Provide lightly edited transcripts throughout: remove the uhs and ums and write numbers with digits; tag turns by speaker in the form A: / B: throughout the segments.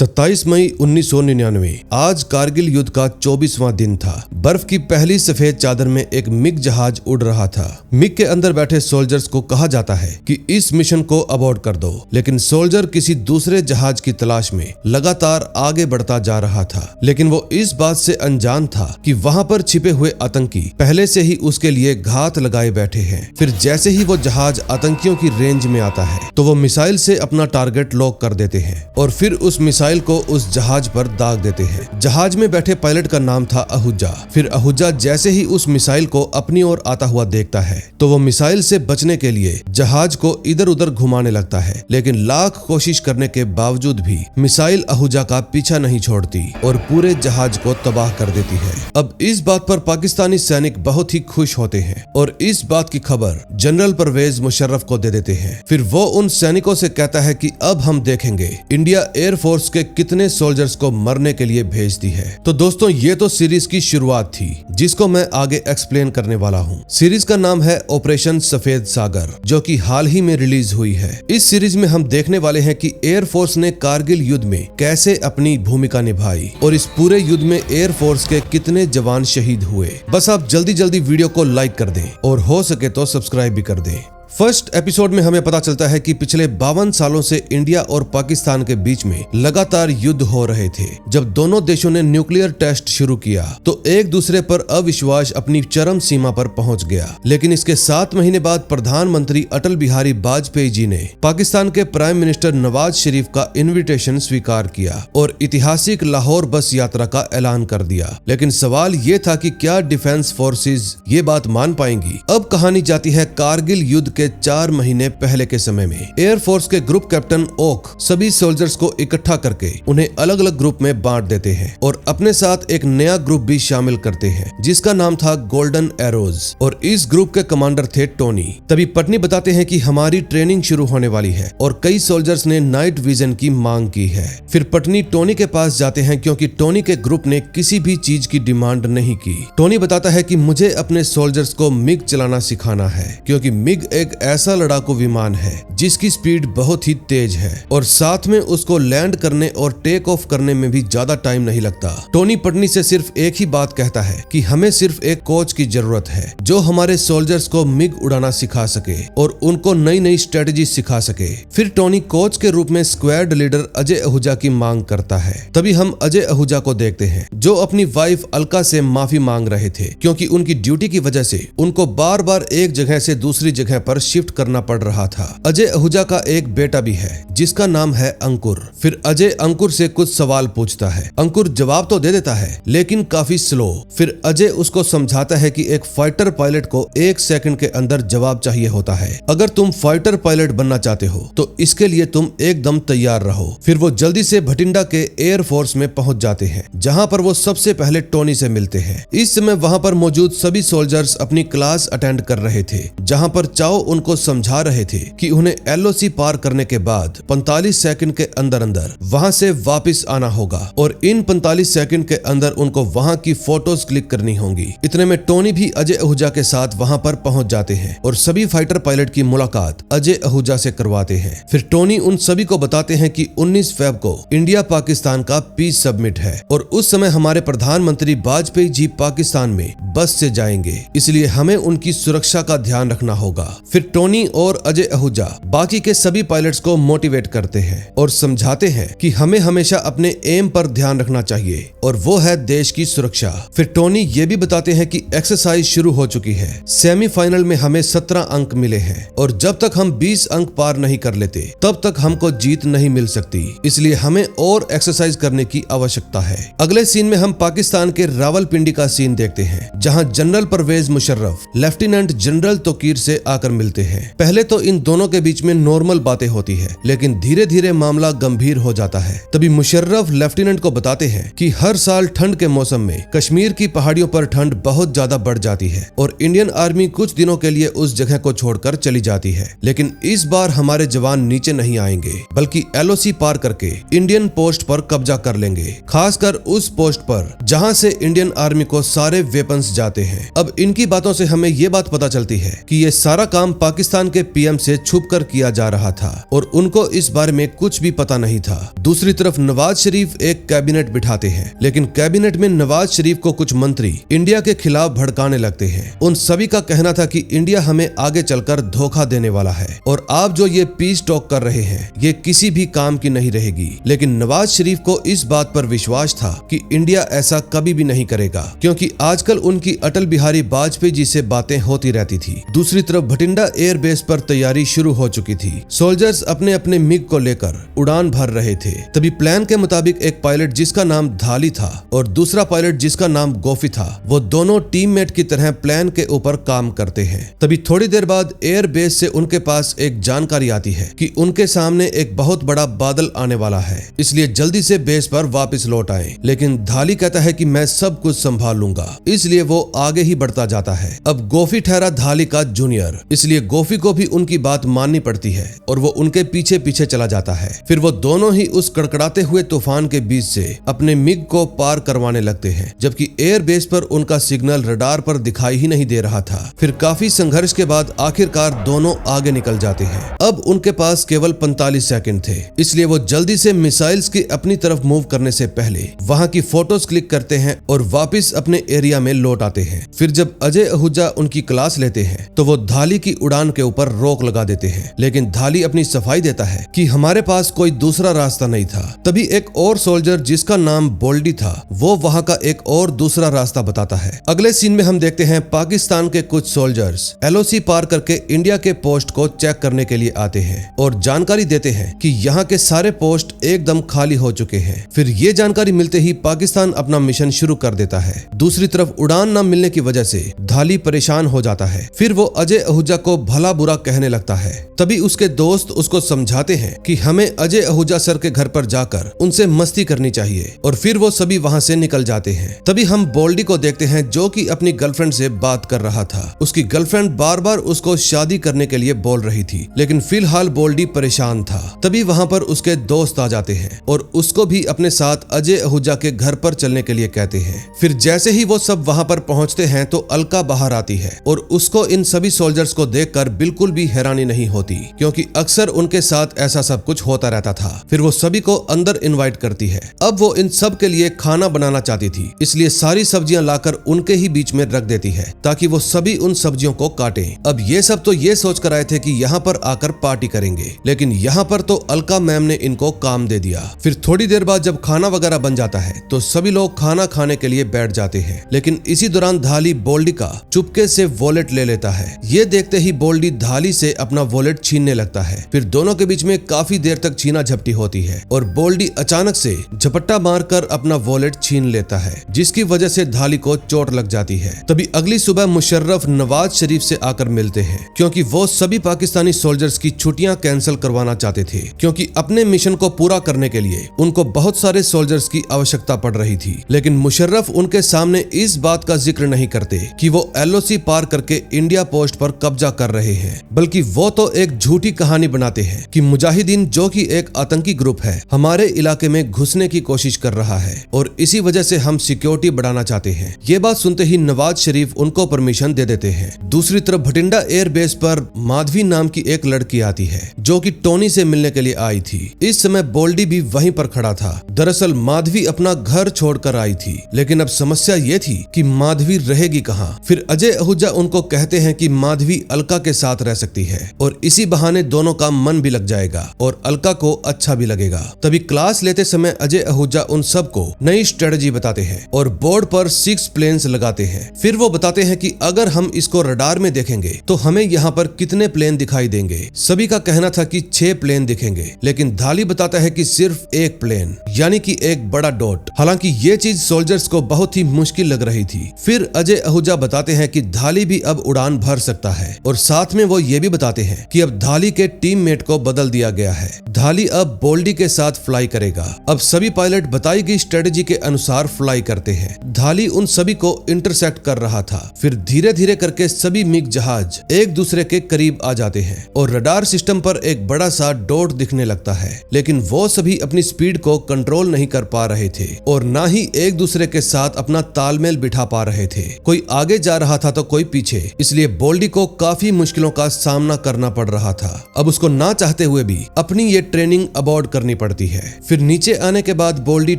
A: 27 मई 1999 आज कारगिल युद्ध का 24वां दिन था। बर्फ की पहली सफेद चादर में एक मिग जहाज उड़ रहा था। मिग के अंदर बैठे सोल्जर्स को कहा जाता है कि इस मिशन को अबॉर्ट कर दो, लेकिन सोल्जर किसी दूसरे जहाज की तलाश में लगातार आगे बढ़ता जा रहा था। लेकिन वो इस बात से अनजान था कि वहां पर छिपे हुए आतंकी पहले से ही उसके लिए घात लगाए बैठे हैं। फिर जैसे ही वो जहाज आतंकियों की रेंज में आता है तो वो मिसाइल से अपना टारगेट लॉक कर देते हैं और फिर उस मिसाइल को उस जहाज पर दाग देते हैं। जहाज में बैठे पायलट का नाम था अहुजा। फिर अहुजा जैसे ही उस मिसाइल को अपनी ओर आता हुआ देखता है तो वो मिसाइल से बचने के लिए जहाज को इधर उधर घुमाने लगता है, लेकिन लाख कोशिश करने के बावजूद भी मिसाइल अहुजा का पीछा नहीं छोड़ती और पूरे जहाज को तबाह कर देती है। अब इस बात पर पाकिस्तानी सैनिक बहुत ही खुश होते हैं और इस बात की खबर जनरल परवेज मुशर्रफ को दे देते हैं। फिर वो उन सैनिकों से कहता है कि अब हम देखेंगे इंडिया एयरफोर्स के कितने सोल्जर्स को मरने के लिए भेजती है। तो दोस्तों, ये तो सीरीज की शुरुआत थी जिसको मैं आगे एक्सप्लेन करने वाला हूँ। सीरीज का नाम है ऑपरेशन सफेद सागर, जो कि हाल ही में रिलीज हुई है। इस सीरीज में हम देखने वाले हैं कि एयरफोर्स ने कारगिल युद्ध में कैसे अपनी भूमिका निभाई और इस पूरे युद्ध में एयरफोर्स के कितने जवान शहीद हुए। बस आप जल्दी जल्दी वीडियो को लाइक कर दें और हो सके तो सब्सक्राइब भी कर दें। फर्स्ट एपिसोड में हमें पता चलता है कि पिछले 52 सालों से इंडिया और पाकिस्तान के बीच में लगातार युद्ध हो रहे थे। जब दोनों देशों ने न्यूक्लियर टेस्ट शुरू किया तो एक दूसरे पर अविश्वास अपनी चरम सीमा पर पहुंच गया। लेकिन इसके 7 महीने बाद प्रधानमंत्री अटल बिहारी वाजपेयी जी ने पाकिस्तान के प्राइम मिनिस्टर नवाज शरीफ का इन्विटेशन स्वीकार किया और ऐतिहासिक लाहौर बस यात्रा का ऐलान कर दिया। लेकिन सवाल ये था कि क्या डिफेंस फोर्सेज ये बात मान पाएंगी। अब कहानी जाती है कारगिल युद्ध 4 महीने पहले के समय में। एयरफोर्स के ग्रुप कैप्टन ओक सभी सोल्जर्स को इकट्ठा करके उन्हें अलग अलग ग्रुप में बांट देते हैं और अपने साथ एक नया ग्रुप भी शामिल करते हैं जिसका नाम था गोल्डन एरोज और इस ग्रुप के कमांडर थे टोनी। तभी पटनी बताते हैं कि हमारी ट्रेनिंग शुरू होने वाली है और कई सोल्जर्स ने नाइट विजन की मांग की है। फिर पटनी टोनी के पास जाते हैं क्योंकि टोनी के ग्रुप ने किसी भी चीज की डिमांड नहीं की। टोनी बताता है कि मुझे अपने सोल्जर्स को मिग चलाना सिखाना है क्योंकि मिग एक ऐसा लड़ाकू विमान है जिसकी स्पीड बहुत ही तेज है और साथ में उसको लैंड करने और टेक ऑफ करने में भी ज्यादा टाइम नहीं लगता। टोनी पटनी से सिर्फ एक ही बात कहता है कि हमें सिर्फ एक कोच की जरूरत है जो हमारे सोल्जर्स को मिग उड़ाना सिखा सके और उनको नई नई स्ट्रेटजी सिखा सके। फिर टोनी कोच के रूप में स्क्वाड लीडर अजय आहूजा की मांग करता है। तभी हम अजय आहूजा को देखते हैं जो अपनी वाइफ अलका से माफी मांग रहे थे क्योंकि उनकी ड्यूटी की वजह से उनको बार बार एक जगह से दूसरी जगह पर शिफ्ट करना पड़ रहा था। अजय आहूजा का एक बेटा भी है जिसका नाम है अंकुर। फिर अजय अंकुर से कुछ सवाल पूछता है। अंकुर जवाब तो दे देता है लेकिन काफी स्लो। फिर अजय उसको समझाता है कि एक फाइटर पायलट को 1 सेकंड के अंदर जवाब चाहिए होता है। अगर तुम फाइटर पायलट बनना चाहते हो तो इसके लिए तुम एकदम तैयार रहो। फिर वो जल्दी से भटिंडा के एयरफोर्स में पहुंच जाते हैं जहां पर वो सबसे पहले टोनी से मिलते हैं। इस समय वहां पर मौजूद सभी सोल्जर्स अपनी क्लास अटेंड कर रहे थे जहां पर चाओ उनको समझा रहे थे कि उन्हें एलओसी पार करने के बाद 45 सेकंड के अंदर अंदर वहां से वापस आना होगा और इन 45 सेकंड के अंदर उनको वहां की फोटोज क्लिक करनी होंगी। इतने में टोनी भी अजय आहूजा के साथ वहां पर पहुंच जाते हैं और सभी फाइटर पायलट की मुलाकात अजय आहूजा से करवाते हैं। फिर टोनी उन सभी को बताते हैं कि 19 फेब को इंडिया पाकिस्तान का पीस सबमिट है और उस समय हमारे प्रधानमंत्री वाजपेयी जी पाकिस्तान में बस से जाएंगे, इसलिए हमें उनकी सुरक्षा का ध्यान रखना होगा। फिर टोनी और अजय आहूजा बाकी के सभी पायलट्स को मोटिवेट करते हैं और समझाते हैं कि हमें हमेशा अपने एम पर ध्यान रखना चाहिए और वो है देश की सुरक्षा। फिर टोनी ये भी बताते हैं कि एक्सरसाइज शुरू हो चुकी है। सेमीफाइनल में हमें 17 अंक मिले हैं और जब तक हम 20 अंक पार नहीं कर लेते तब तक हमको जीत नहीं मिल सकती, इसलिए हमें और एक्सरसाइज करने की आवश्यकता है। अगले सीन में हम पाकिस्तान के रावलपिंडी का सीन देखते हैं जहाँ general Parvez Musharraf lieutenant general Tauqir से आकर मिलते हैं। पहले तो इन दोनों के बीच में नॉर्मल बातें होती है लेकिन धीरे धीरे मामला गंभीर हो जाता है। तभी मुशर्रफ लेफ्टिनेंट को बताते हैं कि हर साल ठंड के मौसम में कश्मीर की पहाड़ियों पर ठंड बहुत ज्यादा बढ़ जाती है और इंडियन आर्मी कुछ दिनों के लिए उस जगह को छोड़कर चली जाती है, लेकिन इस बार हमारे जवान नीचे नहीं आएंगे बल्कि एलओसी पार करके इंडियन पोस्ट पर कब्जा कर लेंगे, खासकर उस पोस्ट पर जहां से इंडियन आर्मी को सारे वेपन्स जाते हैं। अब इनकी बातों से हमें ये बात पता चलती है कि ये सारा काम काम पाकिस्तान के पीएम से छुपकर किया जा रहा था और उनको इस बारे में कुछ भी पता नहीं था। दूसरी तरफ नवाज शरीफ एक कैबिनेट बिठाते हैं, लेकिन कैबिनेट में नवाज शरीफ को कुछ मंत्री इंडिया के खिलाफ भड़काने लगते हैं। उन सभी का कहना था कि इंडिया हमें आगे चलकर धोखा देने वाला है और आप जो ये पीस टॉक कर रहे हैं ये किसी भी काम की नहीं रहेगी। लेकिन नवाज शरीफ को इस बात पर विश्वास था कि इंडिया ऐसा कभी भी नहीं करेगा, क्योंकि आजकल उनकी अटल बिहारी वाजपेयी जी से बातें होती रहती थी। दूसरी तरफ भटिंडा एयरबेस पर तैयारी शुरू हो चुकी थी। सोल्जर्स अपने अपने मिग को लेकर उड़ान भर रहे थे। तभी प्लान के मुताबिक एक पायलट जिसका नाम धाली था और दूसरा पायलट जिसका नाम गोफी था, वो दोनों टीममेट की तरह प्लान के ऊपर काम करते हैं। तभी थोड़ी देर बाद एयरबेस से उनके पास एक जानकारी आती है कि उनके सामने एक बहुत बड़ा बादल आने वाला है, इसलिए जल्दी से बेस पर वापस लौट आए। लेकिन धाली कहता है कि मैं सब कुछ संभाल लूंगा, इसलिए वो आगे ही बढ़ता जाता है। अब गोफी ठहरा धाली का जूनियर, इसलिए गोफी को भी उनकी बात माननी पड़ती है और वो उनके पीछे पीछे चला जाता है। फिर वो दोनों ही उस कड़कड़ाते हुए तूफान के बीच से अपने मिग को पार करवाने लगते हैं, जबकि एयरबेस पर उनका सिग्नल रडार पर दिखाई ही नहीं दे रहा था। फिर काफी संघर्ष के बाद आखिरकार दोनों आगे निकल जाते हैं। अब उनके पास केवल 45 सेकंड थे, इसलिए वो जल्दी से मिसाइल्स की अपनी तरफ मूव करने से पहले वहां की फोटोज क्लिक करते हैं और वापस अपने एरिया में लौट आते हैं। फिर जब अजय आहूजा उनकी क्लास लेते हैं तो वो धाली की उड़ान के ऊपर रोक लगा देते हैं, लेकिन धाली अपनी सफाई देता है कि हमारे पास कोई दूसरा रास्ता नहीं था। तभी एक और सोल्जर जिसका नाम बोल्डी था, वो वहां का एक और दूसरा रास्ता बताता है। अगले सीन में हम देखते हैं पाकिस्तान के कुछ सोल्जर्स एलओसी पार करके इंडिया के पोस्ट को चेक करने के लिए आते हैं और जानकारी देते हैं कि यहाँ के सारे पोस्ट एकदम खाली हो चुके हैं। फिर ये जानकारी मिलते ही पाकिस्तान अपना मिशन शुरू कर देता है। दूसरी तरफ उड़ान न मिलने की वजह से धाली परेशान हो जाता है। फिर वो अजय आहूजा को भला बुरा कहने लगता है। तभी उसके दोस्त उसको समझाते हैं कि हमें अजय आहूजा सर के घर पर जाकर उनसे मस्ती करनी चाहिए और फिर वो सभी वहां से निकल जाते हैं। तभी हम बोल्डी को देखते हैं जो कि अपनी गर्लफ्रेंड से बात कर रहा था। उसकी गर्लफ्रेंड बार बार उसको शादी करने के लिए बोल रही थी, लेकिन फिलहाल बोल्डी परेशान था। तभी वहां पर उसके दोस्त आ जाते हैं और उसको भी अपने साथ अजय आहूजा के घर पर चलने के लिए कहते हैं। फिर जैसे ही वो सब वहां पर पहुंचते हैं तो अलका बाहर आती है और उसको इन सभी सोल्जर्स को देखकर बिल्कुल भी हैरानी नहीं होती, क्योंकि अक्सर उनके साथ ऐसा सब कुछ होता रहता था। फिर वो सभी को अंदर इनवाइट करती है। अब वो इन सब के लिए खाना बनाना चाहती थी, इसलिए सारी सब्जियां लाकर उनके ही बीच में रख देती है ताकि वो सभी उन सब्जियों को काटें। अब ये सब तो ये सोच कर आए थे कि यहाँ पर आकर पार्टी करेंगे, लेकिन यहाँ पर तो अलका मैम ने इनको काम दे दिया। फिर थोड़ी देर बाद जब खाना वगैरह बन जाता है तो सभी लोग खाना खाने के लिए बैठ जाते हैं, लेकिन इसी दौरान धाली बोल्डी का चुपके से वॉलेट ले लेता है। ये देखते ही बोल्डी धाली से अपना वॉलेट छीनने लगता है। फिर दोनों के बीच में काफी देर तक छीना झपटी होती है और बोल्डी अचानक से झपट्टा मारकर अपना वॉलेट छीन लेता है, जिसकी वजह से धाली को चोट लग जाती है। तभी अगली सुबह मुशर्रफ नवाज शरीफ से आकर मिलते हैं, क्योंकि वो सभी पाकिस्तानी सोल्जर्स की छुट्टियां कैंसिल करवाना चाहते थे, क्योंकि अपने मिशन को पूरा करने के लिए उनको बहुत सारे सोल्जर्स की आवश्यकता पड़ रही थी। लेकिन मुशर्रफ उनके सामने इस बात का जिक्र नहीं करते कि वो एलओसी पार करके इंडिया पोस्ट पर कब्जा कर रहे हैं, बल्कि वो तो एक झूठी कहानी बनाते हैं कि मुजाहिदीन, जो कि एक आतंकी ग्रुप है, हमारे इलाके में घुसने की कोशिश कर रहा है और इसी वजह से हम सिक्योरिटी बढ़ाना चाहते हैं। ये बात सुनते ही नवाज शरीफ उनको परमिशन दे देते हैं। दूसरी तरफ भटिंडा एयरबेस पर माधवी नाम की एक लड़की आती है जो कि टोनी से मिलने के लिए आई थी। इस समय बोल्डी भी वहीं पर खड़ा था। दरअसल माधवी अपना घर छोड़कर आई थी, लेकिन अब समस्या ये थी कि माधवी रहेगी कहाँ। फिर अजय आहूजा उनको कहते हैं कि माधवी अलका के साथ रह सकती है और इसी बहाने दोनों का मन भी लग जाएगा और अलका को अच्छा भी लगेगा। तभी क्लास लेते समय अजय आहूजा उन सबको नई स्ट्रेटजी बताते हैं और बोर्ड पर 6 प्लेन्स लगाते हैं। फिर वो बताते हैं कि अगर हम इसको रडार में देखेंगे तो हमें यहाँ पर कितने प्लेन दिखाई देंगे। सभी का कहना था कि 6 प्लेन दिखेंगे, लेकिन धाली बताता है कि सिर्फ 1 प्लेन, यानी कि एक बड़ा डॉट। हालांकि ये चीज सोल्जर्स को बहुत ही मुश्किल लग रही थी। फिर अजय आहूजा बताते हैं कि धाली भी अब उड़ान भर सकता है और साथ में वो ये भी बताते हैं कि अब धाली के टीममेट को बदल दिया गया है। धाली अब बोल्डी के साथ फ्लाई करेगा। अब सभी पायलट बताई गई स्ट्रेटेजी के अनुसार फ्लाई करते हैं। धाली उन सभी को इंटरसेक्ट कर रहा था। फिर धीरे धीरे करके सभी मिग जहाज एक दूसरे के करीब आ जाते हैं और रडार सिस्टम पर एक बड़ा सा डॉट दिखने लगता है, लेकिन वो सभी अपनी स्पीड को कंट्रोल नहीं कर पा रहे थे और ना ही एक दूसरे के साथ अपना तालमेल बिठा पा रहे थे। कोई आगे जा रहा था तो कोई पीछे, इसलिए बोल्डी को काफी काफी मुश्किलों का सामना करना पड़ रहा था। अब उसको ना चाहते हुए भी अपनी ये ट्रेनिंग अबॉर्ड करनी पड़ती है। फिर नीचे आने के बाद बोल्डी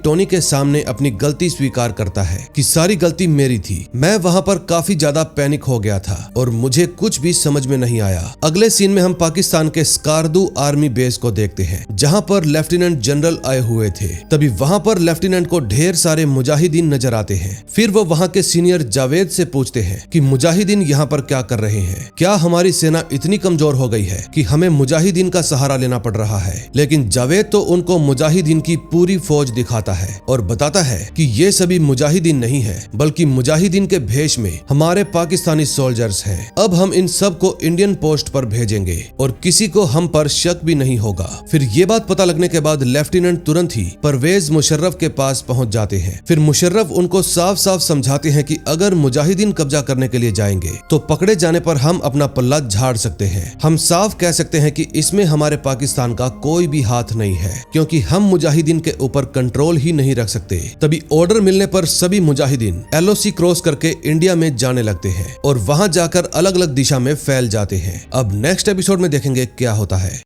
A: टोनी के सामने अपनी गलती स्वीकार करता है कि सारी गलती मेरी थी, मैं वहाँ पर काफी ज्यादा पैनिक हो गया था और मुझे कुछ भी समझ में नहीं आया। अगले सीन में हम पाकिस्तान के स्कार्दू आर्मी बेस को देखते हैं, जहाँ पर लेफ्टिनेंट जनरल आए हुए थे। तभी वहाँ पर लेफ्टिनेंट को ढेर सारे मुजाहिदीन नजर आते हैं। फिर वो वहाँ के सीनियर जावेद से पूछते हैं कि मुजाहिदीन यहाँ पर क्या कर रहे हैं, क्या हमारी सेना इतनी कमजोर हो गई है कि हमें मुजाहिदीन का सहारा लेना पड़ रहा है। लेकिन जावेद तो उनको मुजाहिदीन की पूरी फौज दिखाता है और बताता है कि ये सभी मुजाहिदीन नहीं है, बल्कि मुजाहिदीन के भेष में हमारे पाकिस्तानी सोल्जर्स हैं। अब हम इन सब को इंडियन पोस्ट पर भेजेंगे और किसी को हम पर शक भी नहीं होगा। फिर ये बात पता लगने के बाद लेफ्टिनेंट तुरंत ही परवेज मुशर्रफ के पास पहुंच जाते हैं। फिर मुशर्रफ उनको साफ साफ समझाते हैं कि अगर मुजाहिदीन कब्जा करने के लिए जाएंगे तो पकड़े जाने पर हम अपना पल्ला झाड़ सकते हैं। हम साफ कह सकते हैं कि इसमें हमारे पाकिस्तान का कोई भी हाथ नहीं है, क्योंकि हम मुजाहिदीन के ऊपर कंट्रोल ही नहीं रख सकते। तभी ऑर्डर मिलने पर सभी मुजाहिदीन LOC क्रॉस करके इंडिया में जाने लगते हैं और वहां जाकर अलग अलग दिशा में फैल जाते हैं। अब नेक्स्ट एपिसोड में देखेंगे क्या होता है।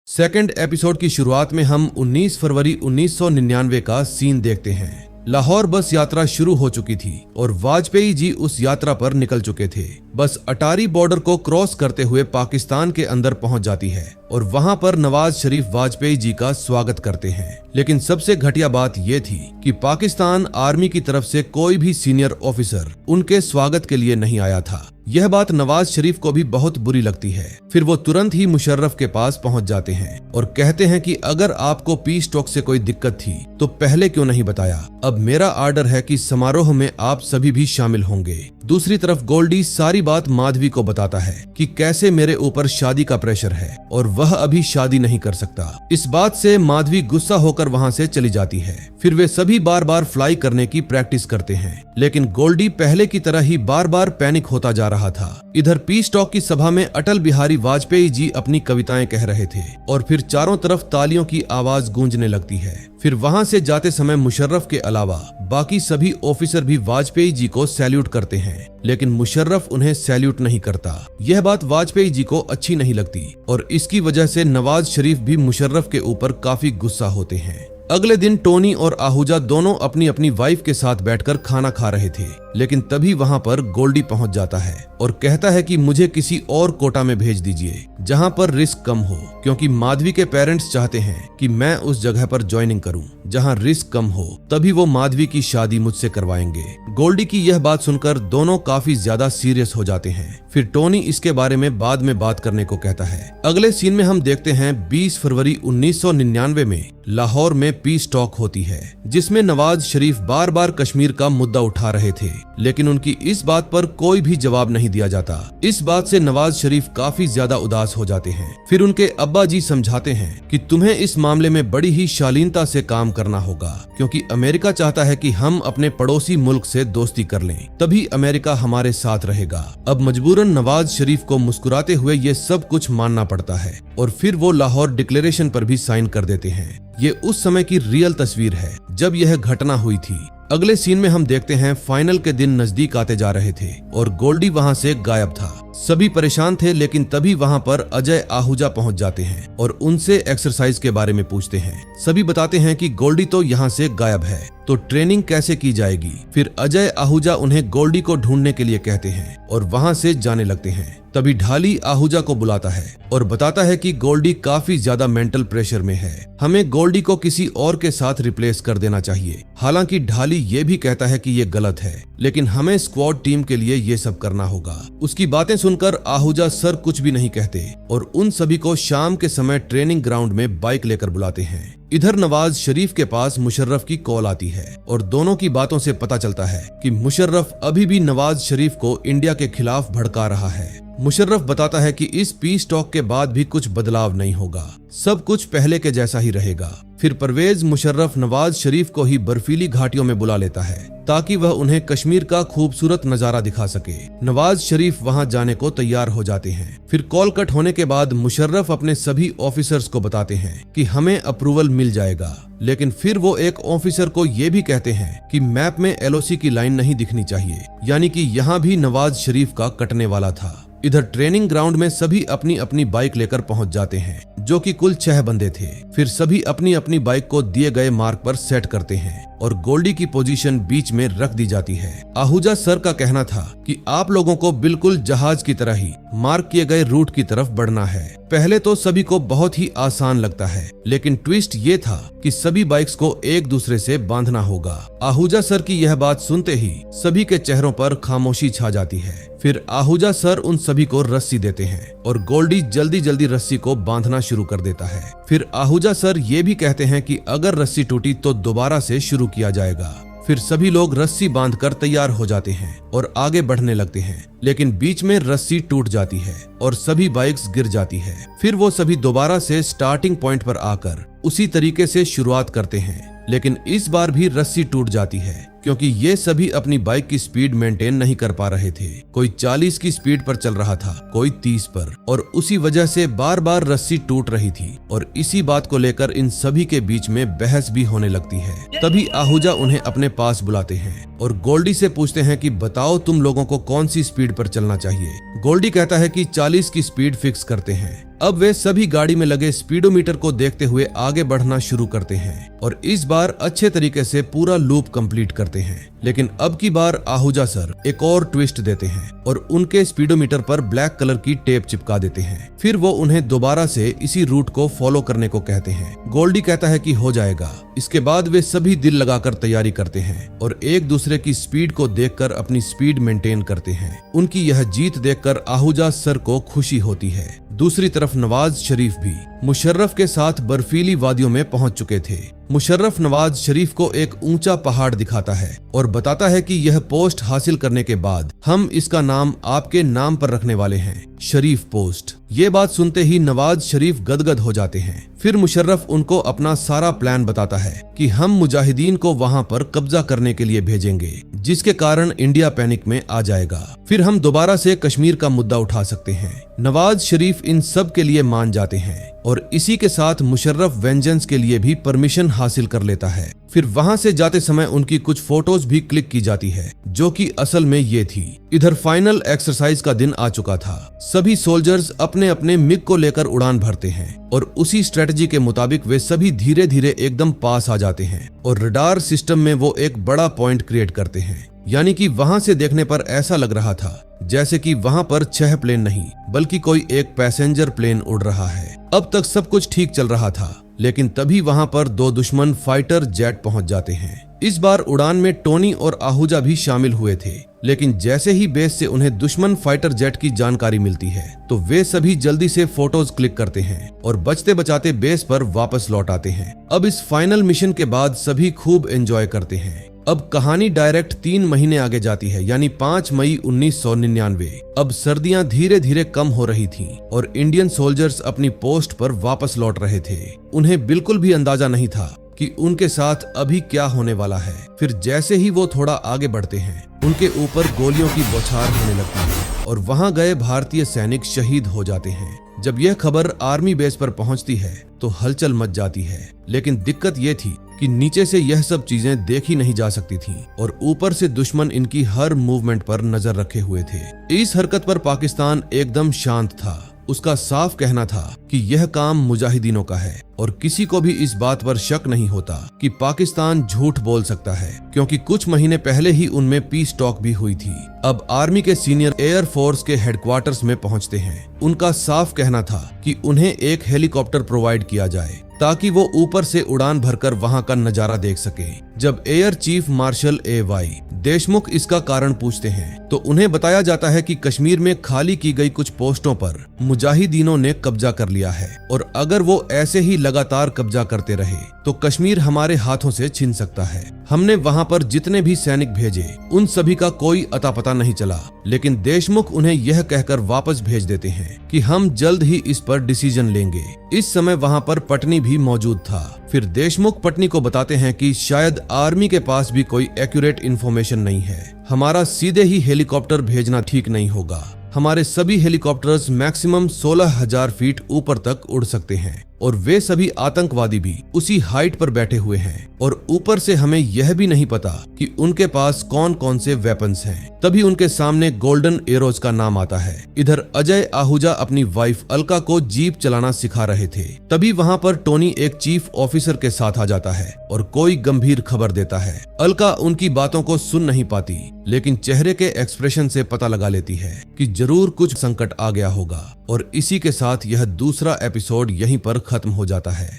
A: सेकंड एपिसोड की शुरुआत में हम 19 फरवरी 1999 का सीन देखते हैं। लाहौर बस यात्रा शुरू हो चुकी थी और वाजपेयी जी उस यात्रा पर निकल चुके थे। बस अटारी बॉर्डर को क्रॉस करते हुए पाकिस्तान के अंदर पहुंच जाती है और वहां पर नवाज शरीफ वाजपेयी जी का स्वागत करते हैं। लेकिन सबसे घटिया बात यह थी कि पाकिस्तान आर्मी की तरफ से कोई भी सीनियर ऑफिसर उनके स्वागत के लिए नहीं आया था। यह बात नवाज शरीफ को भी बहुत बुरी लगती है। फिर वो तुरंत ही मुशर्रफ के पास पहुंच जाते हैं और कहते हैं कि अगर आपको पीस टॉक से कोई दिक्कत थी तो पहले क्यों नहीं बताया। अब मेरा आर्डर है कि समारोह में आप सभी भी शामिल होंगे। दूसरी तरफ गोल्डी सारी बात माधवी को बताता है कि कैसे मेरे ऊपर शादी का प्रेशर है और वह अभी शादी नहीं कर सकता। इस बात से माधवी गुस्सा होकर वहां से चली जाती है। फिर वे सभी बार बार फ्लाई करने की प्रैक्टिस करते हैं, लेकिन गोल्डी पहले की तरह ही बार बार पैनिक होता जा रहा था। इधर पीस टॉक की सभा में अटल बिहारी वाजपेयी जी अपनी कविताएं कह रहे थे और फिर चारों तरफ तालियों की आवाज गूंजने लगती है। फिर वहां से जाते समय मुशर्रफ के अलावा बाकी सभी ऑफिसर भी वाजपेयी जी को सैल्यूट करते हैं, लेकिन मुशर्रफ उन्हें सैल्यूट नहीं करता। यह बात वाजपेयी जी को अच्छी नहीं लगती और इसकी वजह से नवाज शरीफ भी मुशर्रफ के ऊपर काफी गुस्सा होते हैं। अगले दिन टोनी और आहूजा दोनों अपनी अपनी वाइफ के साथ बैठकर खाना खा रहे थे, लेकिन तभी वहां पर गोल्डी पहुंच जाता है और कहता है कि मुझे किसी और कोटा में भेज दीजिए जहां पर रिस्क कम हो, क्योंकि माधवी के पेरेंट्स चाहते हैं कि मैं उस जगह पर ज्वाइनिंग करूं जहां रिस्क कम हो, तभी वो माधवी की शादी मुझसे करवाएंगे। गोल्डी की यह बात सुनकर दोनों काफी ज्यादा सीरियस हो जाते हैं। फिर टोनी इसके बारे में बाद में बात करने को कहता है। अगले सीन में हम देखते हैं 20 फरवरी 1999 में लाहौर में पीस टॉक होती है, जिसमें नवाज शरीफ बार बार कश्मीर का मुद्दा उठा रहे थे, लेकिन उनकी इस बात पर कोई भी जवाब नहीं दिया जाता। इस बात से नवाज शरीफ काफी ज्यादा उदास हो जाते हैं। फिर उनके अब्बा जी समझाते हैं कि तुम्हें इस मामले में बड़ी ही शालीनता से काम करना होगा, क्योंकि अमेरिका चाहता है कि हम अपने पड़ोसी मुल्क से दोस्ती कर लें, तभी अमेरिका हमारे साथ रहेगा। अब मजबूरन नवाज शरीफ को मुस्कुराते हुए ये सब कुछ मानना पड़ता है और फिर वो लाहौर डिक्लेरेशन पर भी साइन कर देते हैं। ये उस समय की रियल तस्वीर है जब यह घटना हुई थी। अगले सीन में हम देखते हैं फाइनल के दिन नजदीक आते जा रहे थे और गोल्डी वहां से गायब था। सभी परेशान थे, लेकिन तभी वहां पर अजय आहूजा पहुंच जाते हैं और उनसे एक्सरसाइज के बारे में पूछते हैं। सभी बताते हैं कि गोल्डी तो यहाँ से गायब है, तो ट्रेनिंग कैसे की जाएगी। फिर अजय आहूजा उन्हें गोल्डी को ढूंढने के लिए कहते हैं और वहां से जाने लगते हैं। तभी ढाली आहूजा को बुलाता है और बताता है कि गोल्डी काफी ज्यादा मेंटल प्रेशर में है, हमें गोल्डी को किसी और के साथ रिप्लेस कर देना चाहिए। हालांकि ढाली ये भी कहता है कि ये गलत है, लेकिन हमें स्क्वाड टीम के लिए ये सब करना होगा। उसकी बातें सुनकर आहूजा सर कुछ भी नहीं कहते और उन सभी को शाम के समय ट्रेनिंग ग्राउंड में बाइक लेकर बुलाते हैं। इधर नवाज शरीफ के पास मुशर्रफ की कॉल आती है और दोनों की बातों से पता चलता है कि मुशर्रफ अभी भी नवाज शरीफ को इंडिया के खिलाफ भड़का रहा है। मुशर्रफ बताता है कि इस पीस टॉक के बाद भी कुछ बदलाव नहीं होगा, सब कुछ पहले के जैसा ही रहेगा। फिर परवेज मुशर्रफ नवाज शरीफ को ही बर्फीली घाटियों में बुला लेता है ताकि वह उन्हें कश्मीर का खूबसूरत नजारा दिखा सके। नवाज शरीफ वहां जाने को तैयार हो जाते हैं। फिर कॉल कट होने के बाद मुशर्रफ अपने सभी ऑफिसर्स को बताते हैं कि हमें अप्रूवल मिल जाएगा, लेकिन फिर वो एक ऑफिसर को ये भी कहते हैं कि मैप में LOC की लाइन नहीं दिखनी चाहिए, यानी कि यहाँ भी नवाज शरीफ का कटने वाला था। इधर ट्रेनिंग ग्राउंड में सभी अपनी अपनी बाइक लेकर पहुंच जाते हैं, जो कि कुल 6 बंदे थे। फिर सभी अपनी अपनी बाइक को दिए गए मार्क पर सेट करते हैं और गोल्डी की पोजीशन बीच में रख दी जाती है। आहूजा सर का कहना था कि आप लोगों को बिल्कुल जहाज की तरह ही मार्क किए गए रूट की तरफ बढ़ना है। पहले तो सभी को बहुत ही आसान लगता है, लेकिन ट्विस्ट ये था कि सभी बाइक्स को एक दूसरे से बांधना होगा। आहूजा सर की यह बात सुनते ही सभी के चेहरों पर खामोशी छा जाती है। फिर आहूजा सर उन सभी को रस्सी देते हैं और गोल्डी जल्दी जल्दी रस्सी को बांधना शुरू कर देता है। फिर आहूजा सर ये भी कहते हैं कि अगर रस्सी टूटी तो दोबारा से शुरू किया जाएगा। फिर सभी लोग रस्सी बांधकर तैयार हो जाते हैं और आगे बढ़ने लगते हैं, लेकिन बीच में रस्सी टूट जाती है और सभी बाइक्स गिर जाती है। फिर वो सभी दोबारा से स्टार्टिंग पॉइंट पर आकर उसी तरीके से शुरुआत करते हैं, लेकिन इस बार भी रस्सी टूट जाती है क्योंकि ये सभी अपनी बाइक की स्पीड मेंटेन नहीं कर पा रहे थे। कोई 40 की स्पीड पर चल रहा था, कोई 30 पर, और उसी वजह से बार बार रस्सी टूट रही थी और इसी बात को लेकर इन सभी के बीच में बहस भी होने लगती है। तभी आहूजा उन्हें अपने पास बुलाते हैं और गोल्डी से पूछते हैं कि बताओ तुम लोगों को कौन सी स्पीड पर चलना चाहिए। गोल्डी कहता है कि 40 की स्पीड फिक्स करते हैं। अब वे सभी गाड़ी में लगे स्पीडोमीटर को देखते हुए आगे बढ़ना शुरू करते हैं और इस बार अच्छे तरीके से पूरा लूप कंप्लीट करते हैं। लेकिन अब की बार आहूजा सर एक और ट्विस्ट देते हैं और उनके स्पीडोमीटर पर ब्लैक कलर की टेप चिपका देते हैं। फिर वो उन्हें दोबारा से इसी रूट को फॉलो करने को कहते हैं। गोल्डी कहता है कि हो जाएगा। इसके बाद वे सभी दिल लगाकर तैयारी करते हैं और एक दूसरे की स्पीड को देखकर अपनी स्पीड मेंटेन करते हैं। उनकी यह जीत देखकर आहूजा सर को खुशी होती है। दूसरी तरफ नवाज शरीफ भी मुशर्रफ के साथ बर्फीली वादियों में पहुंच चुके थे। मुशर्रफ नवाज शरीफ को एक ऊंचा पहाड़ दिखाता है और बताता है कि यह पोस्ट हासिल करने के बाद हम इसका नाम आपके नाम पर रखने वाले हैं, शरीफ पोस्ट। ये बात सुनते ही नवाज शरीफ गदगद हो जाते हैं। फिर मुशर्रफ उनको अपना सारा प्लान बताता है कि हम मुजाहिदीन को वहां पर कब्जा करने के लिए भेजेंगे, जिसके कारण इंडिया पैनिक में आ जाएगा। फिर हम दोबारा से कश्मीर का मुद्दा उठा सकते हैं। नवाज शरीफ इन सब के लिए मान जाते हैं और इसी के साथ मुशर्रफ वेंजेंस के लिए भी परमिशन हासिल कर लेता है। फिर वहां से जाते समय उनकी कुछ फोटोज भी क्लिक की जाती है, जो कि असल में ये थी। इधर फाइनल एक्सरसाइज का दिन आ चुका था। सभी सोल्जर्स अपने अपने मिग को लेकर उड़ान भरते हैं और उसी स्ट्रेटजी के मुताबिक वे सभी धीरे धीरे एकदम पास आ जाते हैं और रडार सिस्टम में वो एक बड़ा पॉइंट क्रिएट करते हैं। यानी कि वहां से देखने पर ऐसा लग रहा था जैसे कि वहां पर 6 प्लेन नहीं बल्कि कोई एक पैसेंजर प्लेन उड़ रहा है। अब तक सब कुछ ठीक चल रहा था, लेकिन तभी वहां पर 2 दुश्मन फाइटर जेट पहुंच जाते हैं। इस बार उड़ान में टोनी और आहूजा भी शामिल हुए थे, लेकिन जैसे ही बेस से उन्हें दुश्मन फाइटर जेट की जानकारी मिलती है तो वे सभी जल्दी से फोटोज क्लिक करते हैं और बचते बचाते बेस पर वापस लौट आते हैं। अब इस फाइनल मिशन के बाद सभी खूब एंजॉय करते हैं। अब कहानी डायरेक्ट 3 महीने आगे जाती है, यानी 5 मई 1999। अब सर्दियां धीरे धीरे कम हो रही थीं और इंडियन सोल्जर्स अपनी पोस्ट पर वापस लौट रहे थे। उन्हें बिल्कुल भी अंदाजा नहीं था कि उनके साथ अभी क्या होने वाला है। फिर जैसे ही वो थोड़ा आगे बढ़ते हैं, उनके ऊपर गोलियों की बौछार होने लगती है और वहां गए भारतीय सैनिक शहीद हो जाते हैं। जब यह खबर आर्मी बेस पर पहुंचती है तो हलचल मच जाती है, लेकिन दिक्कत ये थी कि नीचे से यह सब चीजें देखी नहीं जा सकती थीं और ऊपर से दुश्मन इनकी हर मूवमेंट पर नजर रखे हुए थे। इस हरकत पर पाकिस्तान एकदम शांत था। उसका साफ कहना था कि यह काम मुजाहिदीनों का है और किसी को भी इस बात पर शक नहीं होता कि पाकिस्तान झूठ बोल सकता है, क्योंकि कुछ महीने पहले ही उनमें पीस टॉक भी हुई थी। अब आर्मी के सीनियर एयर फोर्स के हेडक्वार्टर्स में पहुंचते हैं। उनका साफ कहना था कि उन्हें एक हेलीकॉप्टर प्रोवाइड किया जाए ताकि वो ऊपर से उड़ान भरकर वहां का नजारा देख सके। जब air chief marshal AY Deshmukh इसका कारण पूछते हैं तो उन्हें बताया जाता है कि कश्मीर में खाली की गई कुछ पोस्टों पर मुजाहिदीनों ने कब्जा कर लिया है और अगर वो ऐसे ही लगातार कब्जा करते रहे तो कश्मीर हमारे हाथों से छिन सकता है। हमने वहां पर जितने भी सैनिक भेजे उन सभी का कोई अता पता नहीं चला, लेकिन देशमुख उन्हें यह कहकर वापस भेज देते हैं कि हम जल्द ही इस पर डिसीजन लेंगे। इस समय वहां पर पटनी भी मौजूद था। फिर देशमुख पत्नी को बताते हैं कि शायद आर्मी के पास भी कोई एक्यूरेट इन्फॉर्मेशन नहीं है, हमारा सीधे ही हेलीकॉप्टर भेजना ठीक नहीं होगा। हमारे सभी हेलीकॉप्टर्स मैक्सिमम 16,000 फीट ऊपर तक उड़ सकते हैं और वे सभी आतंकवादी भी उसी हाइट पर बैठे हुए हैं और ऊपर से हमें यह भी नहीं पता कि उनके पास कौन कौन से वेपन्स हैं। तभी उनके सामने गोल्डन एरोज का नाम आता है। इधर अजय आहूजा अपनी वाइफ अलका को जीप चलाना सिखा रहे थे। तभी वहां पर टोनी एक चीफ ऑफिसर के साथ आ जाता है और कोई गंभीर खबर देता है। अलका उनकी बातों को सुन नहीं पाती, लेकिन चेहरे के एक्सप्रेशन से पता लगा लेती है कि जरूर कुछ संकट आ गया होगा। और इसी के साथ यह दूसरा एपिसोड यहीं पर खत्म हो जाता है।